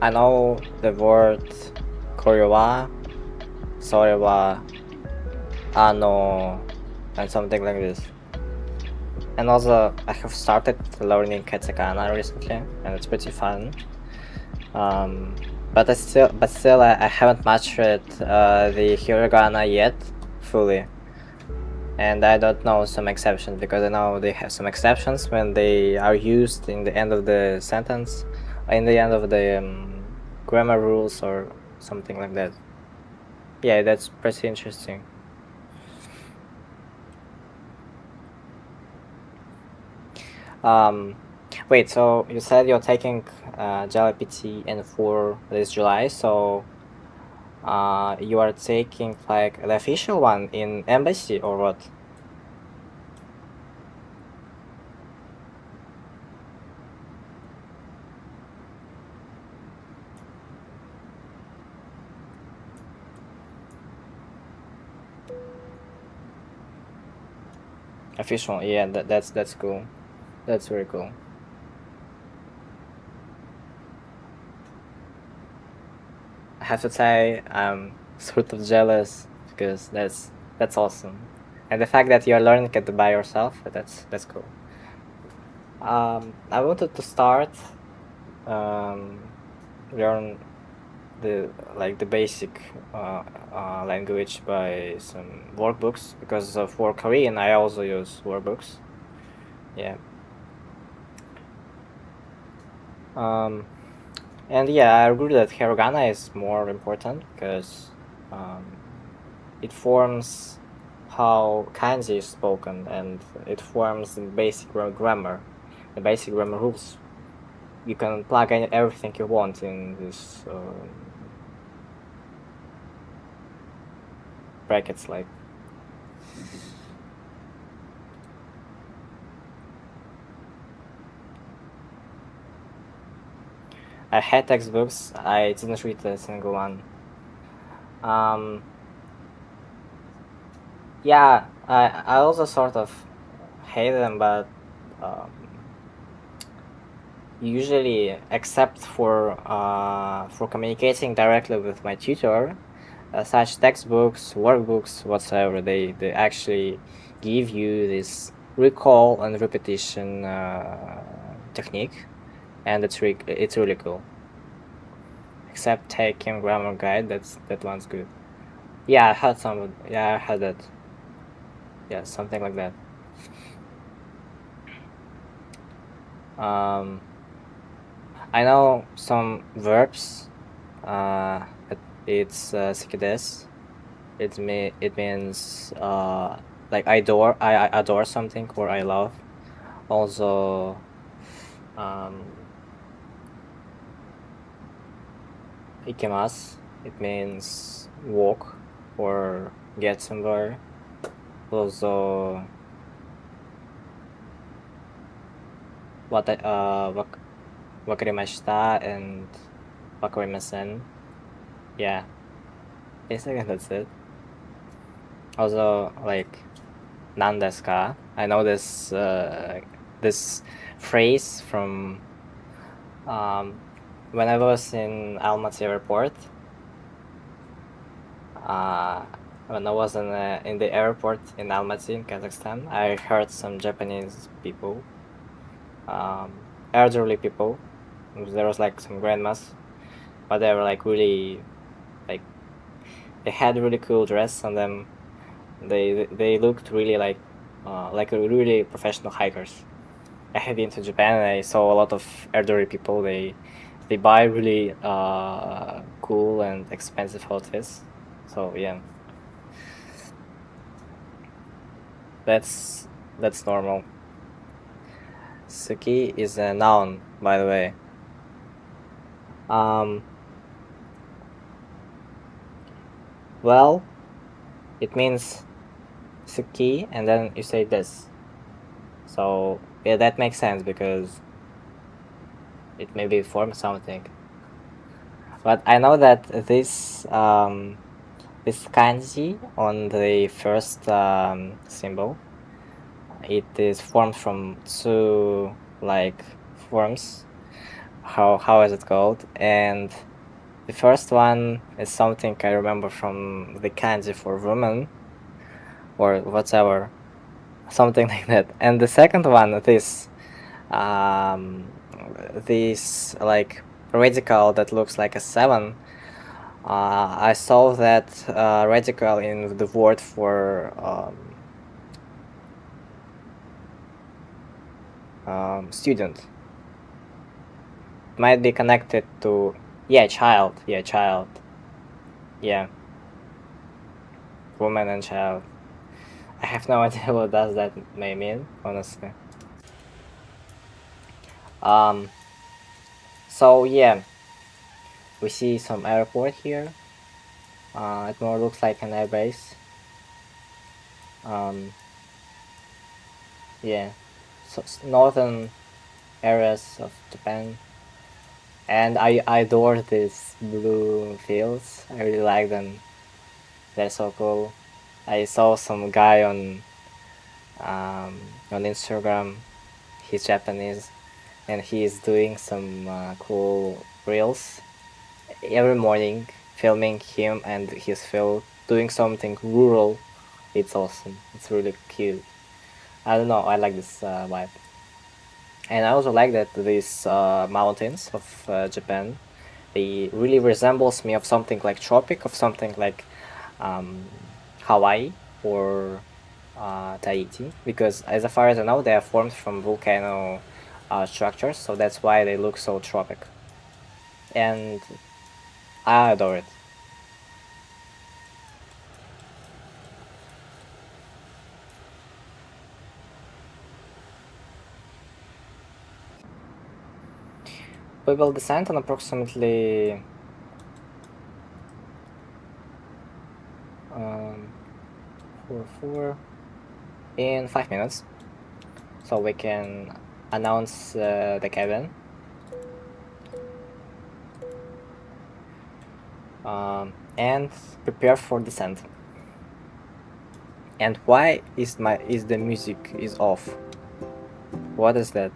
I know the word kore wa, sore wa, and something like this. And also, I have started learning katakana recently, and it's pretty fun. But still, I haven't mastered the hiragana yet fully. And I don't know some exceptions, because I know they have some exceptions when they are used in the end of the sentence, in the end of the grammar rules or something like that. Yeah, that's pretty interesting. Wait, so you said you're taking JLPT N4 this July, so you are taking like the official one in embassy or what? Official, yeah, that's cool. That's very cool. I have to say I'm sort of jealous, because that's awesome, and the fact that you're learning it by yourself, that's cool. I wanted to start learn the basic language by some workbooks, because for Korean I also use workbooks. Yeah. And yeah, I agree that hiragana is more important, because it forms how kanji is spoken, and it forms the basic grammar, the basic grammar rules. You can plug in everything you want in this brackets, like. I had textbooks. I didn't read a single one. Yeah, I also sort of hate them, but usually, except for communicating directly with my tutor, such textbooks, workbooks, whatsoever, they actually give you this recall and repetition technique, and it's really cool. Except taking grammar guide, that one's good. Yeah, I had some. Yeah, I had that. Yeah, something like that. I know some verbs. It's CHITOSE. It means like I adore something, or I love. Also, ikemas. It means walk or get somewhere. Also, wakarimashita and wakarimasen. Yeah, basically that's it. Also, like, nan desu ka? I know this this phrase from when I was in Almaty airport. When I was in the airport in Almaty in Kazakhstan, I heard some Japanese people, elderly people. There was like some grandmas, but they were like really, like, they had really cool dress on them. They looked really like really professional hikers. I have been to Japan and I saw a lot of elderly people. They buy really cool and expensive outfits. So yeah, that's normal. Suki is a noun, by the way. Well, it means suki, and then you say this. So yeah, that makes sense, because it may be form something. But I know that this this kanji on the first symbol, it is formed from two like forms. How is it called? And the first one is something I remember from the kanji for woman, or whatever. something like that. And the second one, this like radical that looks like a 7. I saw that radical in the word for student. Might be connected to child. Yeah, woman and child. I have no idea what does that may mean, honestly. So yeah, we see some airport here. It more looks like an airbase. Yeah, so northern areas of Japan. And I adore these blue fields. I really like them. They're so cool. I saw some guy on Instagram. He's Japanese, and he is doing some cool reels every morning, filming him and his field doing something rural. It's awesome. It's really cute. I don't know. I like this vibe. And I also like that these mountains of Japan, they really resembles me of something like tropic, of something like Hawaii or Tahiti, because as far as I know, they are formed from volcano structures, so that's why they look so tropic. And I adore it. We will descend on approximately 4 in 5 minutes, so we can announce the cabin. And prepare for descent. And why is the music is off? What is that?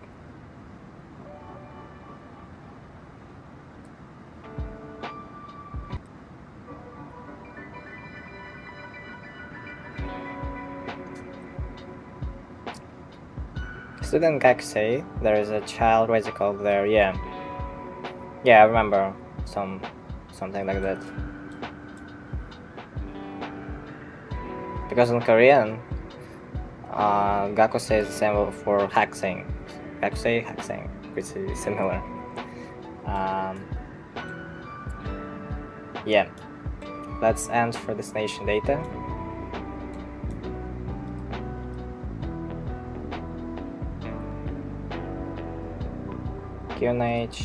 Student Gakusei, there is a child radical there, yeah. Yeah, I remember something like that. Because in Korean, Gakusei is the same for Hakseng. Gakusei, Hakseng, which is similar. Yeah. Let's end for destination data. QNH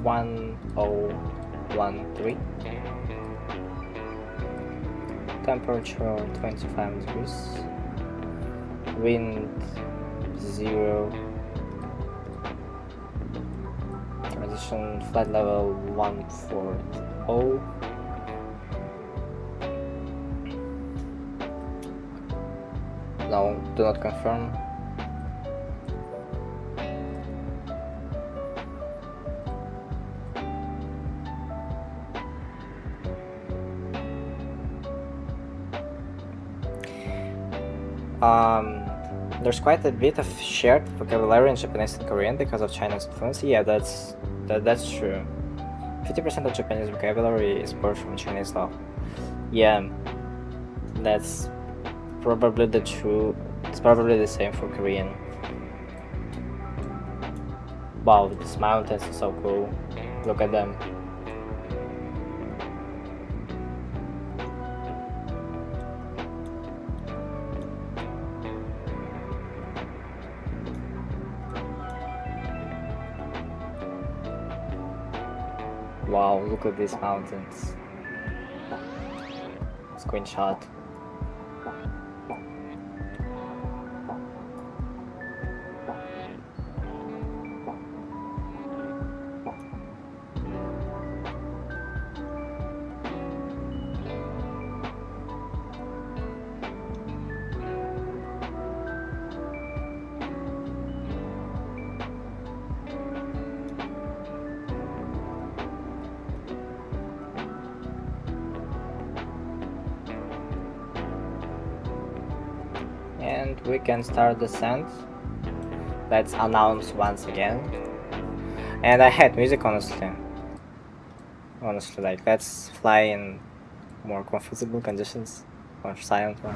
1013. Temperature 25 degrees. Wind 0. Transition flight level 140. No, do not confirm. There's quite a bit of shared vocabulary in Japanese and Korean because of China's influence. Yeah, that's true. 50% of Japanese vocabulary is borrowed from Chinese law. Yeah, that's probably the true. It's probably the same for Korean. Wow, these mountains are so cool. Look at them. Wow, look at these mountains. Screenshot. we can start descent. Let's announce once again. And I hate music, honestly. Honestly, like, let's fly in more comfortable conditions. Or silent one.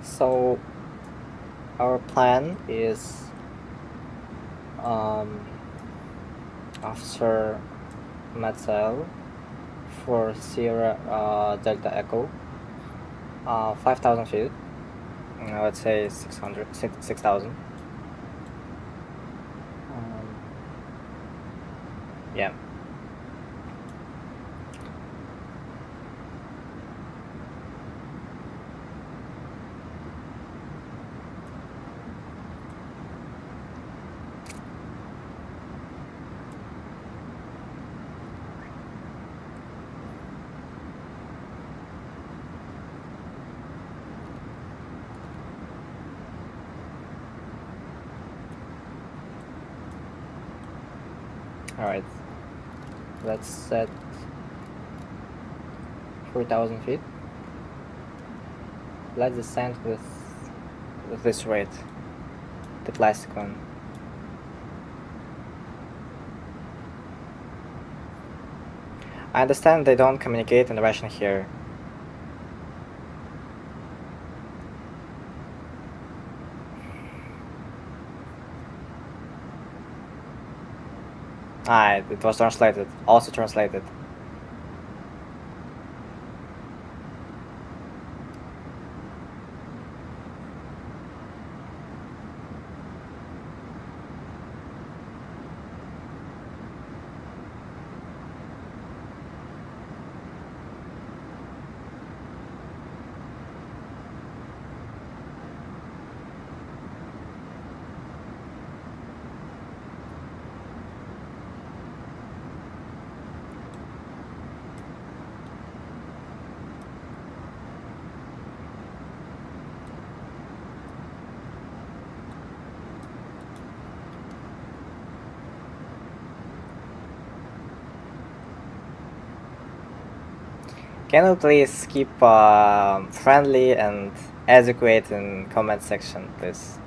So our plan is Officer Matzel for Sierra Delta Echo, 5,000 feet. Let's say 6,000. Yeah. Alright. Let's set 4,000 feet. Let's descend with this rate. The classic one. I understand they don't communicate in Russian here. It was translated. Also translated. Can you please keep friendly and adequate in comment section, please?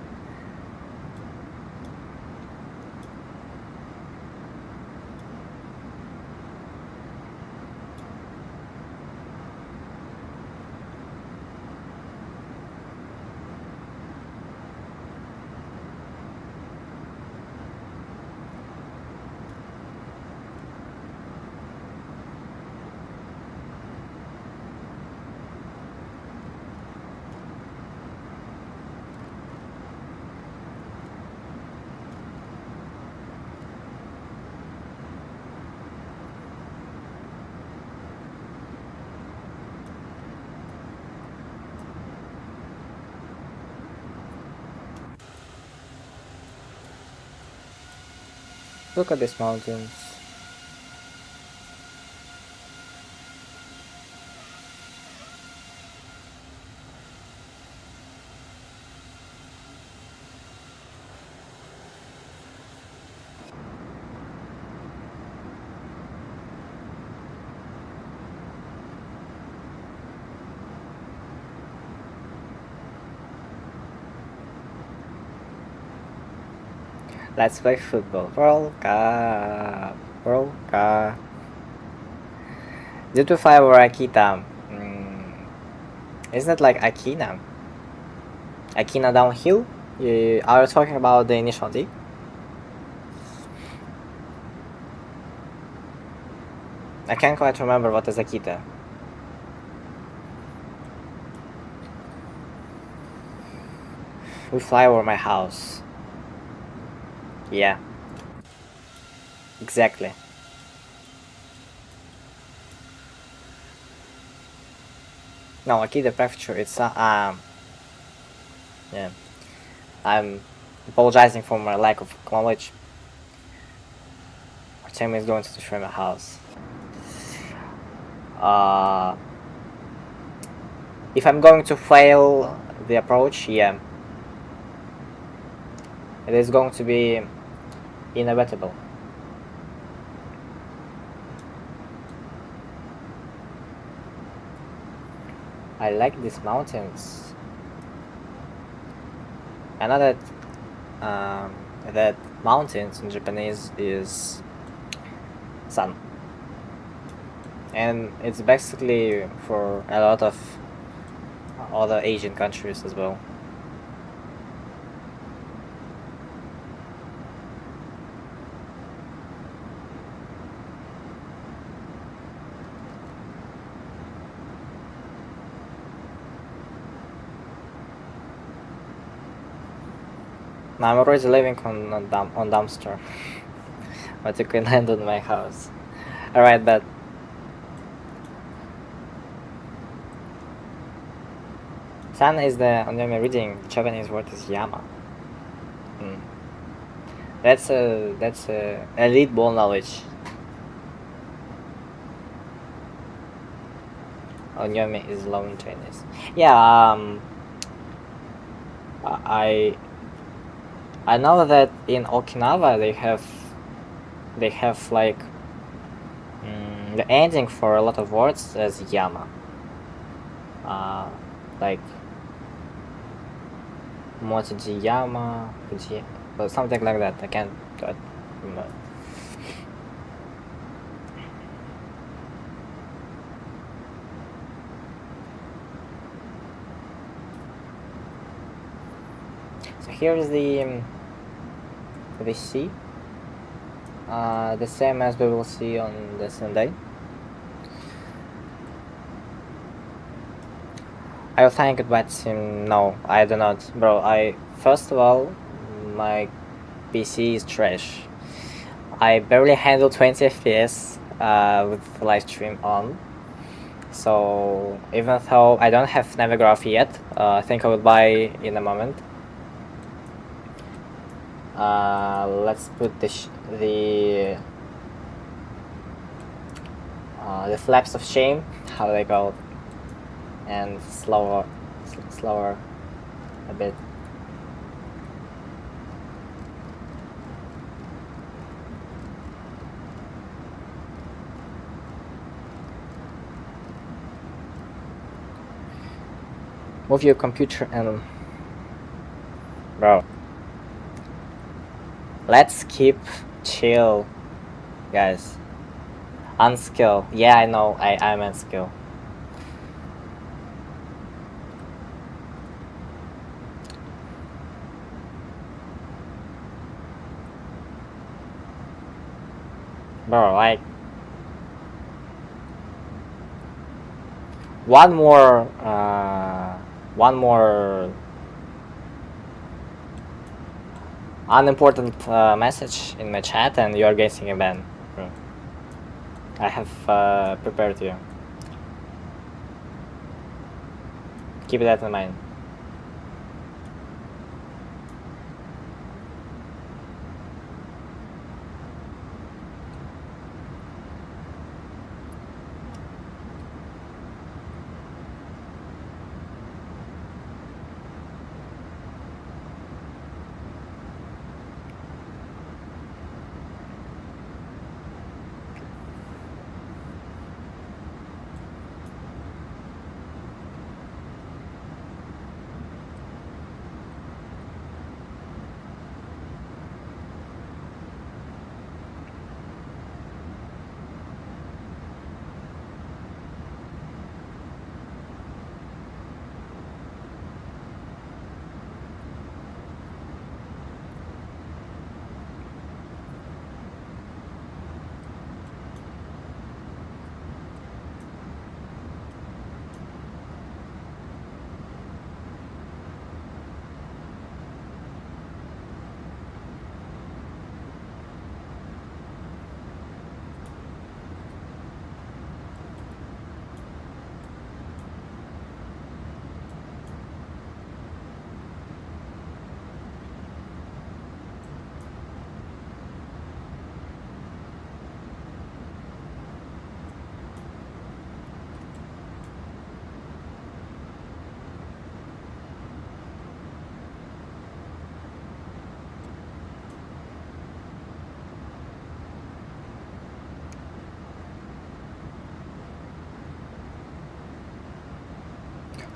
Look at these mountains. Let's play football. World Cup. World Cup. Did we fly over Akita? Isn't it like Akina? Akina downhill? Are you talking about the initial D? I can't quite remember what is Akita. We fly over my house. Yeah. Exactly. No, Akita Prefecture, it's yeah. I'm apologizing for my lack of knowledge. Artem is going to destroy my house. If I'm going to fail the approach, yeah. It is going to be inevitable. I like these mountains. I know that mountains in Japanese is sun, and it's basically for a lot of other Asian countries as well. Now I'm already living on dumpster, but you can land on my house. Alright, but San is the onyomi reading. The Japanese word is Yama. That's a elite ball knowledge. Onyomi is low in Chinese. Yeah, I know that in Okinawa they have like the ending for a lot of words as Yama. Like Mochijiyama, Fuji, or something like that. I can't remember. So here's the sea, the same as we will see on the Sendai. I will thank it, but no, I do not, bro. First of all, my PC is trash. I barely handle 20 FPS with live stream on. So even though I don't have Navigraph yet, I think I will buy in a moment. Let's put the flaps of shame, how they call it, and slower a bit. Move your computer and bro. Let's keep chill, guys. Unskill. Yeah, I know. I'm unskill. Bro, like one more unimportant message in my chat and you are getting a ban. I have prepared you. Keep that in mind.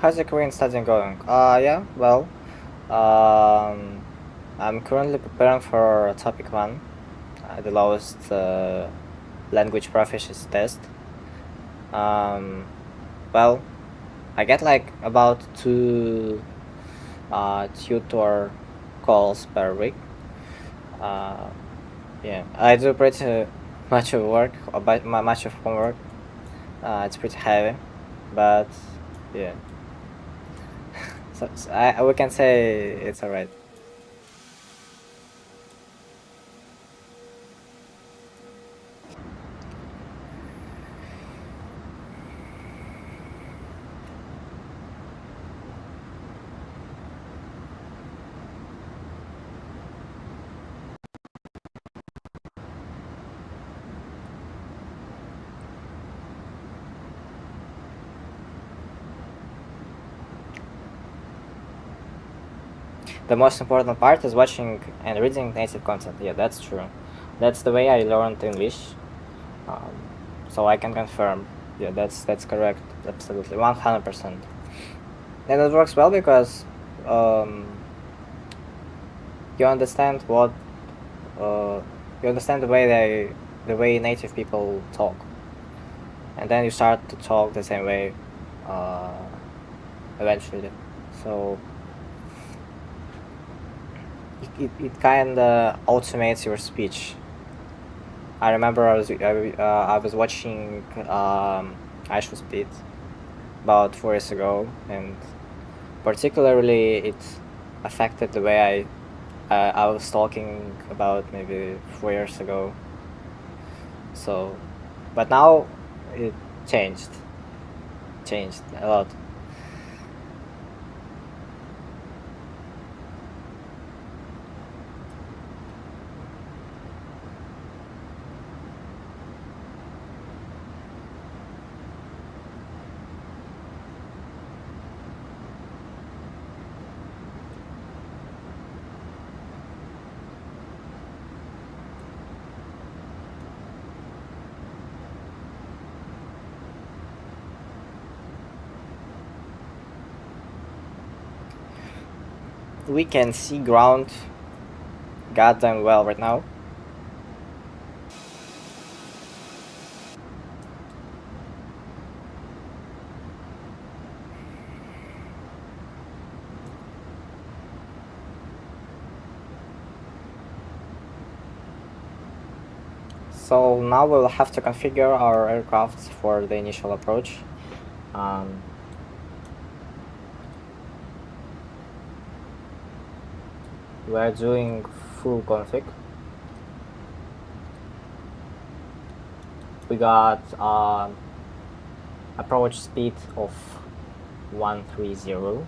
How's your Korean studying going? Yeah, well, I'm currently preparing for topic 1, the lowest language proficiency test. Well, I get like about 2 tutor calls per week. Yeah, I do pretty much of work, about much of homework. It's pretty heavy, but yeah. So we can say it's alright. The most important part is watching and reading native content. Yeah, that's true. That's the way I learned English. So I can confirm. Yeah, that's correct. Absolutely, 100%. And it works well because you understand what you understand the way native people talk, and then you start to talk the same way eventually. So it kind of automates your speech. I remember I was watching Aishu Speed about 4 years ago, and particularly it affected the way I was talking about maybe 4 years ago. So, but now it changed a lot. We can see ground goddamn well right now. So now we'll have to configure our aircraft for the initial approach. We're doing full config. We got approach speed of 130.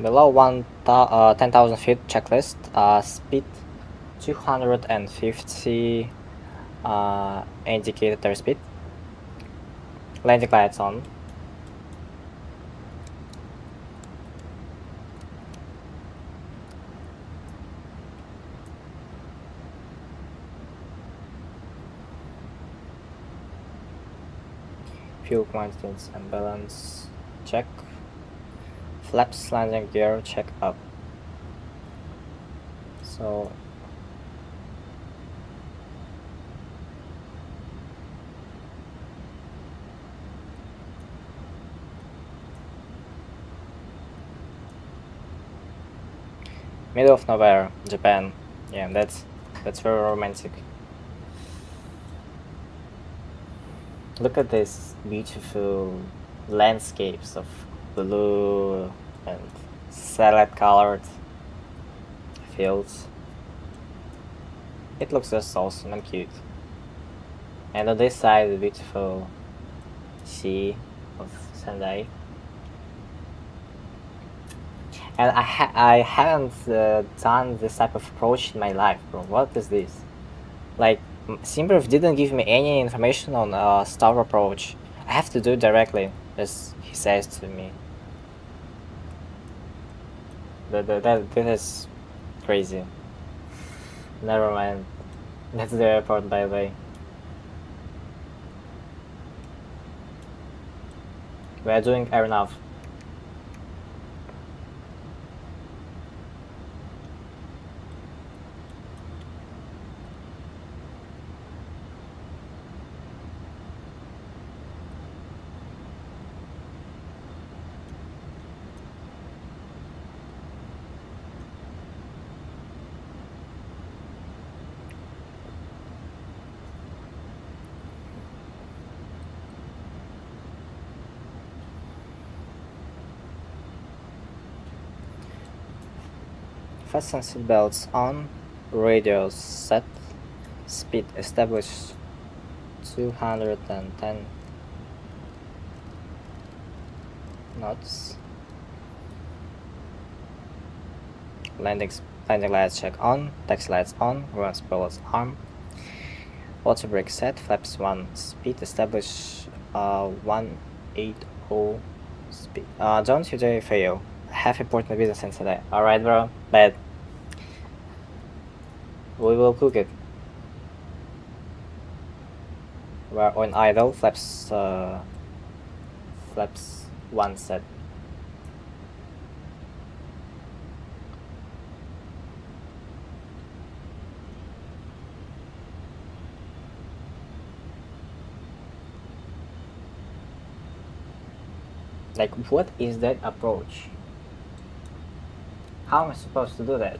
Below 10,000 feet checklist, speed 250, indicated airspeed. Landing lights on. Fuel quantities and balance check. Flaps landing gear check up. So middle of nowhere, Japan. Yeah, that's very romantic. Look at these beautiful landscapes of blue and salad colored fields. It looks just awesome and cute. And on this side, the beautiful sea of Sendai. And I haven't done this type of approach in my life, bro. What is this? Like, Simbrief didn't give me any information on star approach. I have to do it directly, as he says to me. That is crazy. Never mind. That's the airport, by the way. We are doing air nav. Fasten seatbelts on. Radio set. Speed established 210 knots. Landing lights check on. Taxi lights on. Ground spoilers arm. Auto brake set. Flaps 1. Speed established 180 speed. Don't today fail. I have important business in today. Alright, bro. Bad. We will cook it. We're on idle. Flaps 1 set. Like, what is that approach? How am I supposed to do that?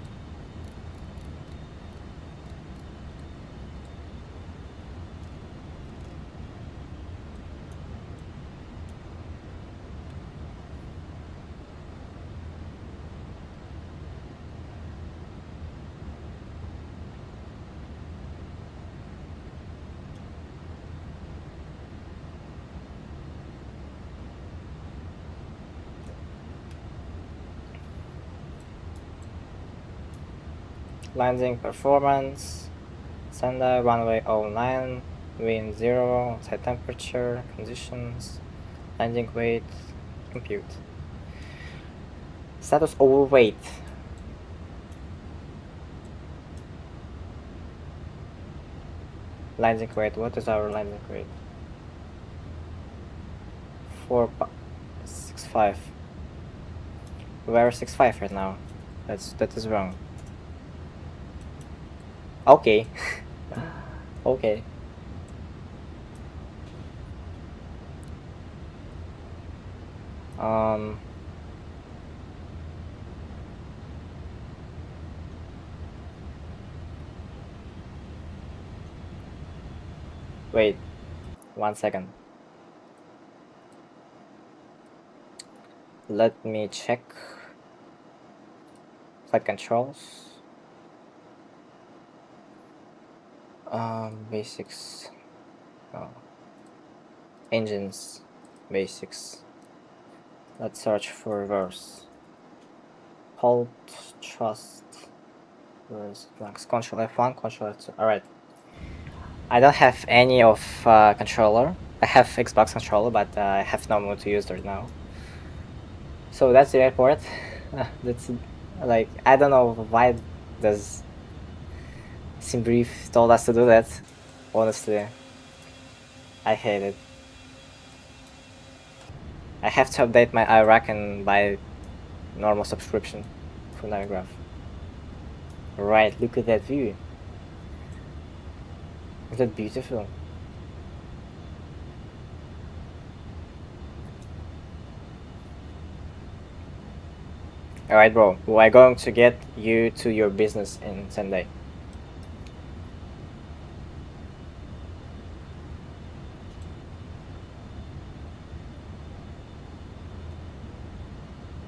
Landing performance. Sendai runway 09. Wind 0. Outside temperature. Conditions. Landing weight. Compute. Status overweight. Landing weight. What is our landing weight? 4.65. We're 6.5 right now. That is wrong. Okay. Okay. Wait. 1 second. Let me check flight controls. Basics. Oh. Engines. Basics. Let's search for reverse. Hold, thrust. Reverse flanks. Control F1, control F2. Alright. I don't have any of controller. I have Xbox controller, but I have no mood to use it right now. So that's the airport. That's like, I don't know why does Simbrief told us to do that. Honestly, I hate it. I have to update my Iraq and buy normal subscription for Navigraph. Right, look at that view. Is that beautiful? Alright, bro. We're going to get you to your business in Sendai.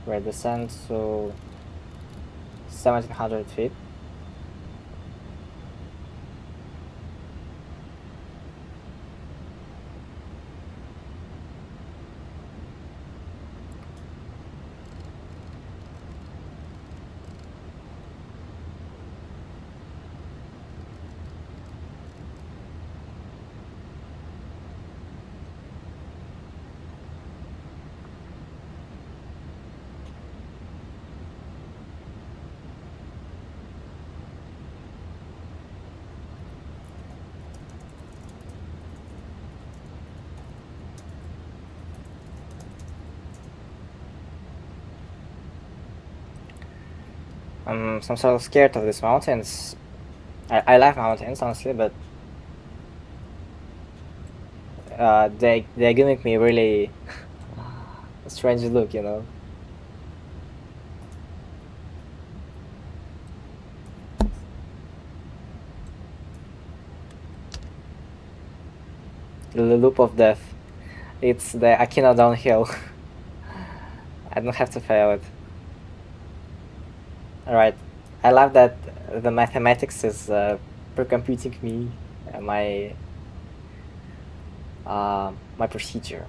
We're descent to 1700 feet. I'm some sort of scared of these mountains. I like mountains, honestly, but they're giving me really a strange look, you know. The loop of death. It's the Akino downhill. I don't have to fail it. Alright. I love that the mathematics is pre-computing me my procedure.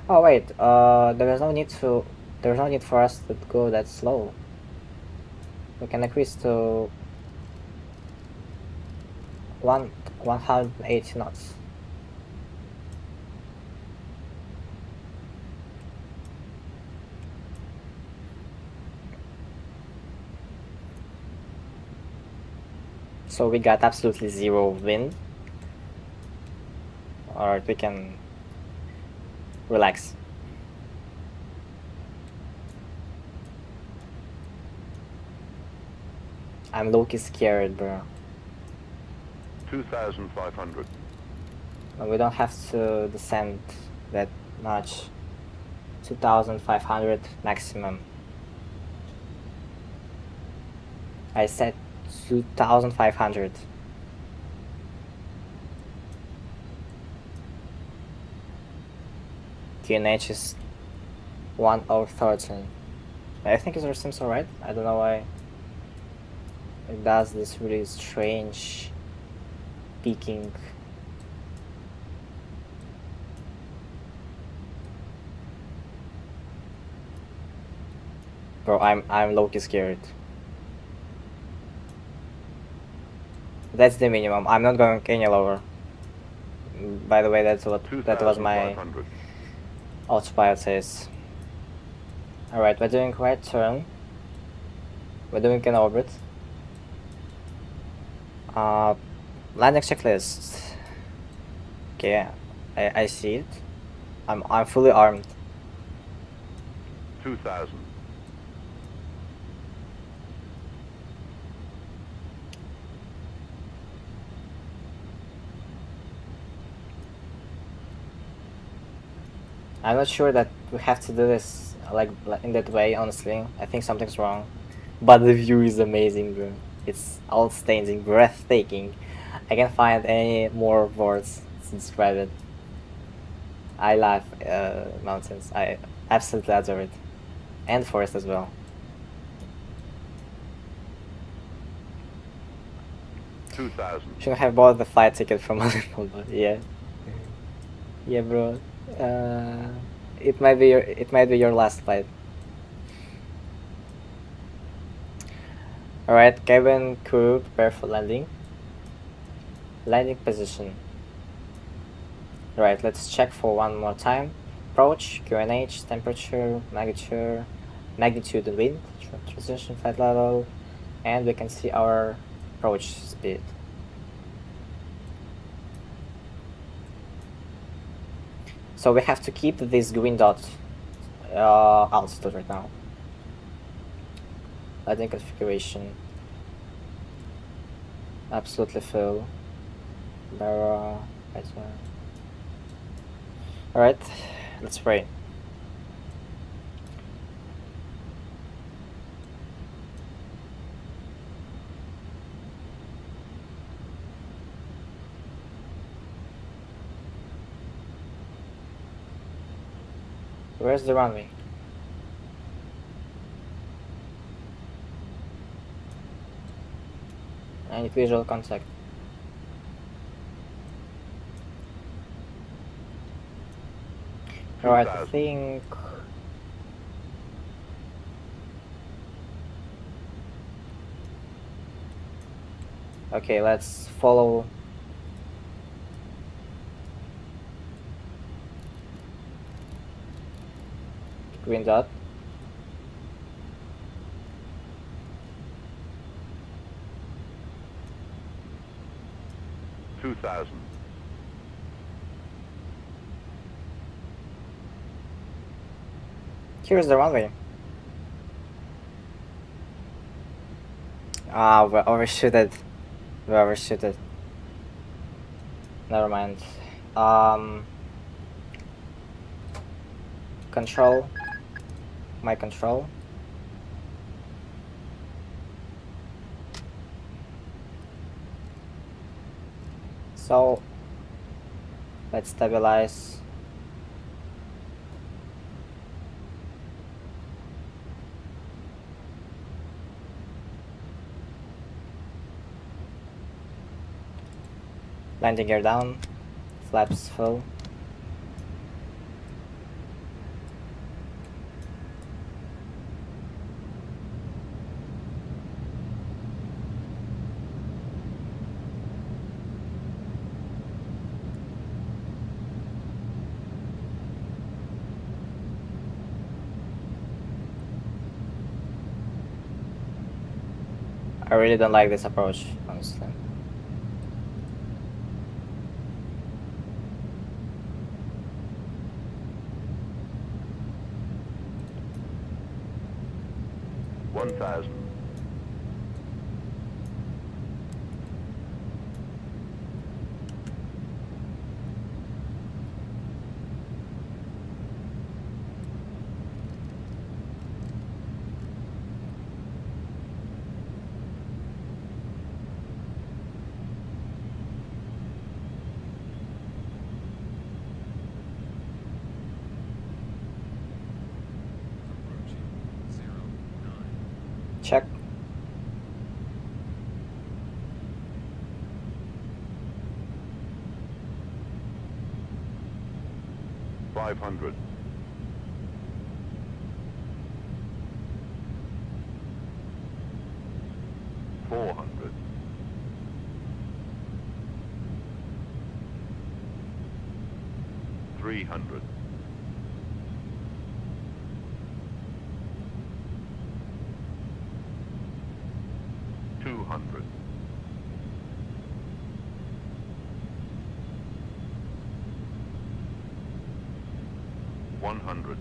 Oh wait, there's no need for us to go that slow. We can increase to 180 knots. So we got absolutely zero wind. Alright, we can relax. I'm low-key scared, bro. 2,500. We don't have to descend that much. 2,500 maximum. I said 2,500. QNH is 1:13. I think it seems alright. I don't know why it does this really strange peaking. Bro, I'm low-key scared. That's the minimum. I'm not going any lower. By the way, that was my 2,500. autopilot says. Alright, we're doing right turn. We're doing an orbit. Landing checklist. Okay, I see it. I'm fully armed. 2,000. I'm not sure that we have to do this like in that way, honestly. I think something's wrong. But the view is amazing, bro. It's outstanding, breathtaking. I can't find any more words to describe it. I love mountains. I absolutely adore it. And forest as well. 2,000. Should have bought the flight ticket from Oliver, but yeah. Yeah, bro. It might be your last flight. Alright, cabin crew, prepare for landing. Landing position. Right, let's check for one more time. Approach, QNH, temperature, magnitude and wind, transition flight level, and we can see our approach speed. So we have to keep this green dot altitude right now. Landing configuration. Absolutely full. Barra, alright, let's pray. Where's the runway? I need visual contact. Alright, I 2,000. think... Okay, let's follow... green dot. Two 2,000. Here's the runway. Ah, we overshooted. We overshooted. Never mind. Control. My control. So let's stabilize. Landing gear down. Flaps full. I really don't like this approach, honestly. One thousand. Approaching 09. Check. 500. 400. 300. 200. 100.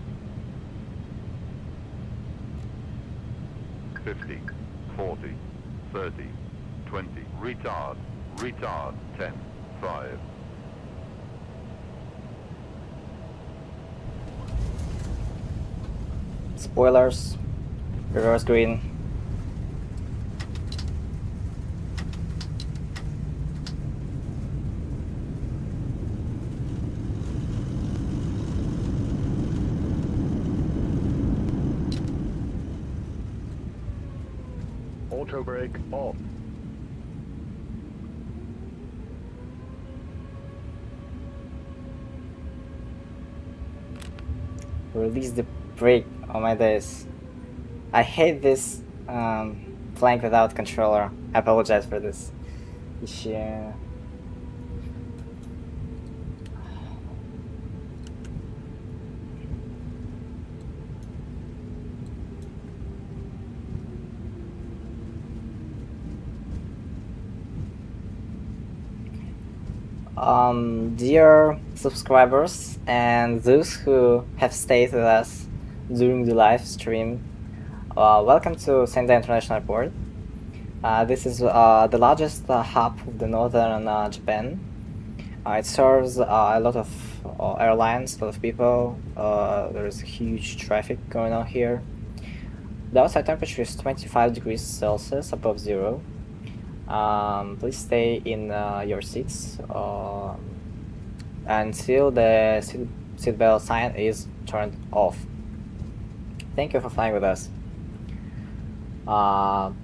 50. 40. 30. 20. Retard. Retard. 10. 5. Spoilers. Reverse green. Auto brake off. Release the brake. Oh my days. I hate this flying without controller. I apologize for this issue. Dear subscribers and those who have stayed with us during the live stream, welcome to Sendai International Airport. This is the largest hub of the northern Japan. It serves a lot of airlines, a lot of people. There is huge traffic going on here. The outside temperature is 25 degrees Celsius above zero. Please stay in your seats until the seatbelt sign is turned off. Thank you for flying with us. Alright.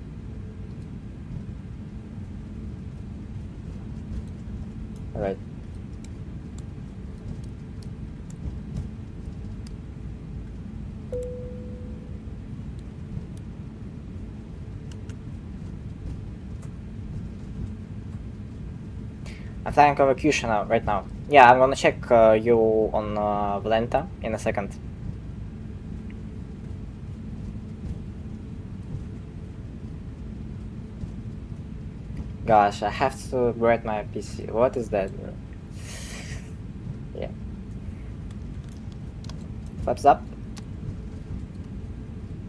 I'm flying over Kyushu now, right now. Yeah, I'm gonna check you on Valenta in a second. Gosh, I have to upgrade my PC. What is that? Yeah. Flaps up.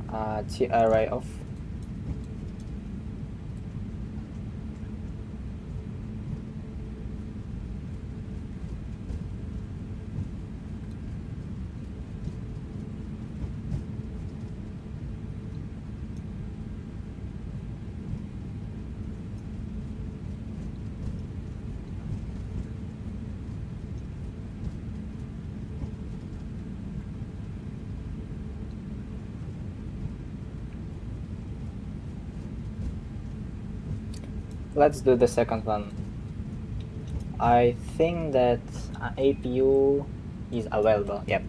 TRA off. let's do the second one. I think that APU is available. Yep.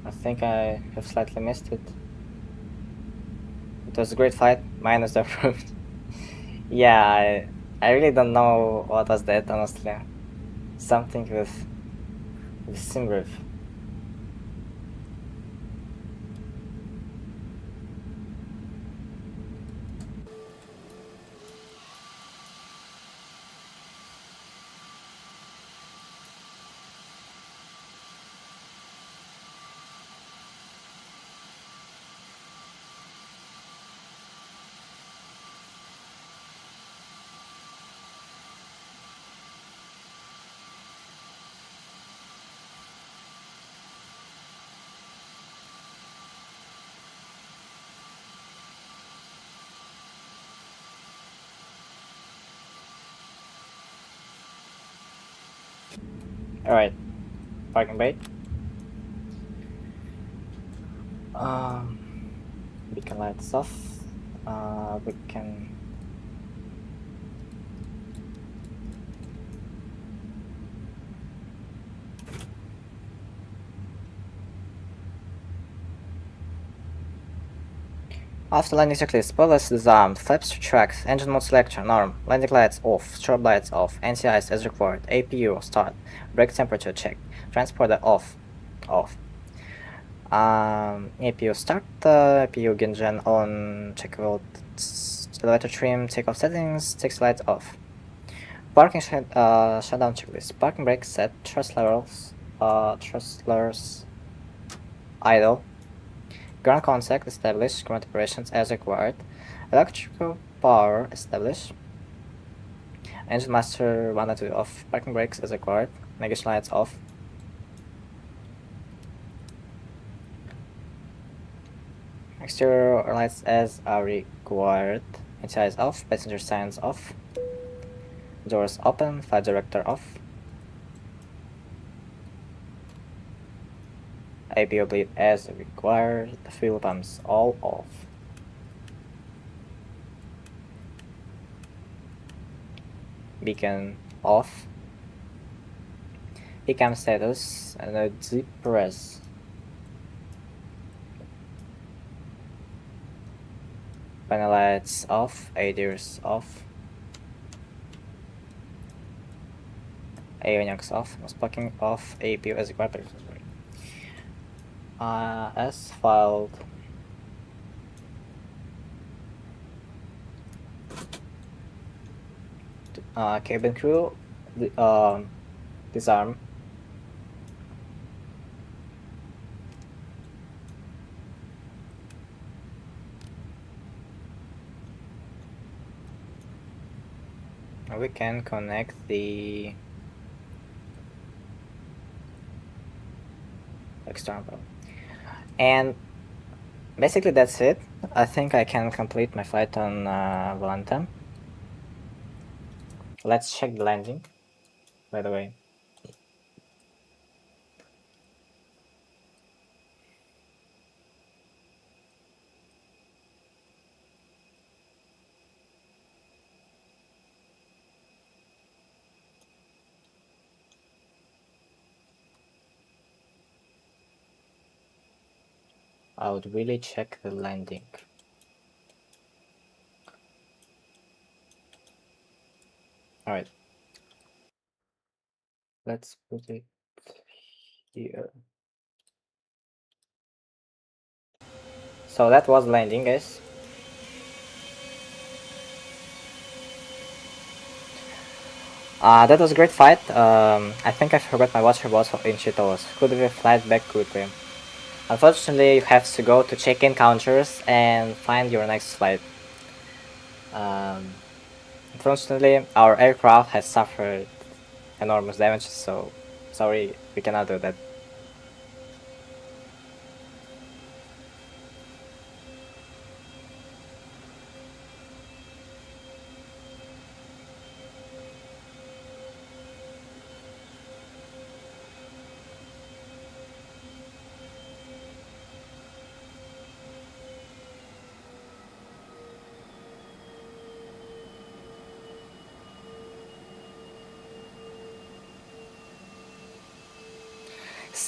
I think I have slightly missed it. It was a great fight, minus the approved. Yeah, I really don't know what was that, honestly. Something with Simbrief. Alright, parking brake. Beacon lights off. We can. After landing checklist, spoilers disarmed, flaps retract, engine mode selection, norm, landing lights off, strobe lights off, anti-ice as required, APU start, brake temperature check, transporter off. APU start, APU gen on, check volt, elevator trim, take off settings, takes lights off. Parking shutdown checklist, parking brake set, thrustlers idle. Ground contact established, ground operations as required. Electrical power established. Engine master 1 and 2 off. Parking brakes as required. Navigation lights off. Exterior lights as are required. Inside is off. Passenger signs off. Doors open. Flight director off. APU bleed as required. Fuel pumps all off. Beacon off. Cam status and a deep press. Panel lights off. ADIRS off. Avionics off. Sparking off. APU as required. As filed. Cabin crew disarm. We can connect the external. And basically that's it. I think I can complete my flight on Volanta. Let's check the landing, by the way. I would really check the landing. Alright. Let's put it here. So that was landing, guys. That was a great fight. I think I forgot my water bottle in CHITOSE. Could we fly back quickly? Unfortunately, you have to go to check-in counters and find your next flight. Unfortunately, our aircraft has suffered enormous damage, so sorry, we cannot do that.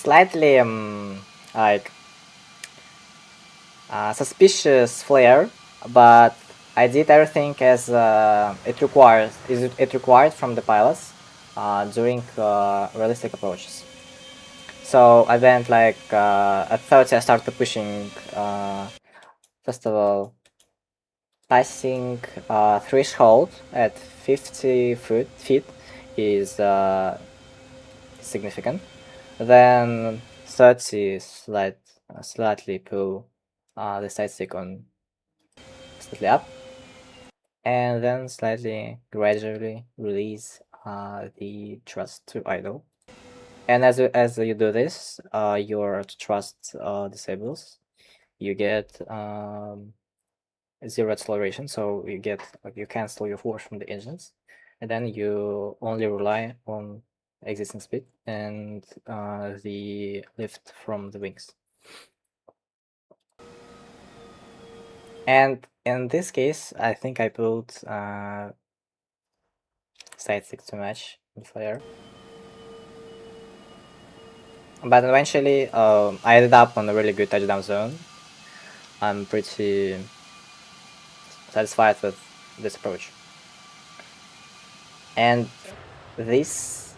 slightly like suspicious flare, but I did everything as it required from the pilots during realistic approaches. So I went like at 30 I started pushing first of all passing threshold at 50 feet is significant. Then 30 slightly pull the side stick on slightly up, and then slightly gradually release the thrust to idle. And as you do this, your thrust disables. You get zero acceleration, so you cancel your force from the engines, and then you only rely on existing speed and the lift from the wings. And in this case, I think I pulled side stick too much in flare. But eventually, I ended up on a really good touchdown zone. I'm pretty satisfied with this approach. And this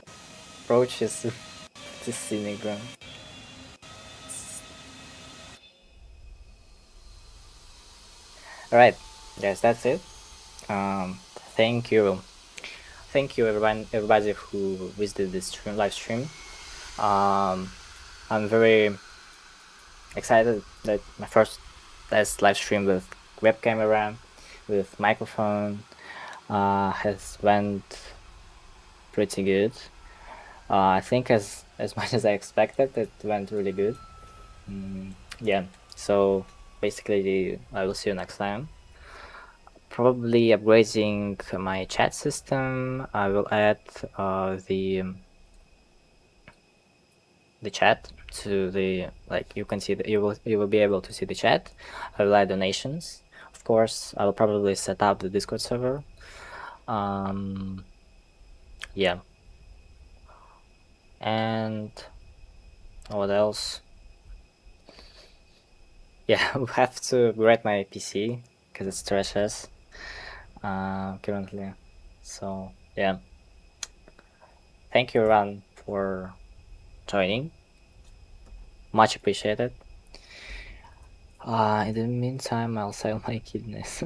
approach is pretty scenic, bro. Alright, guys, that's it. Thank you everybody who visited this live stream. I'm very excited that my first live stream with web camera, with microphone, has went pretty good. I think as much as I expected, it went really good. Yeah, so basically I will see you next time. Probably upgrading my chat system. I will add the chat to the, like, you can see that you will be able to see the chat. I will add donations. Of course, I will probably set up the Discord server. Yeah. And what else? Yeah, we have to upgrade my PC because it's trashes currently. So yeah. Thank you everyone for joining. Much appreciated. In the meantime, I'll sell my kidneys.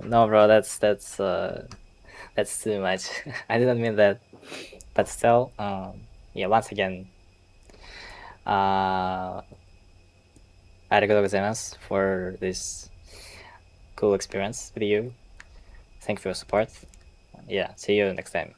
No, bro, that's too much. I didn't mean that, but still, yeah. Once again, arigatou gozaimasu for this cool experience with you. Thank you for your support. Yeah, see you next time.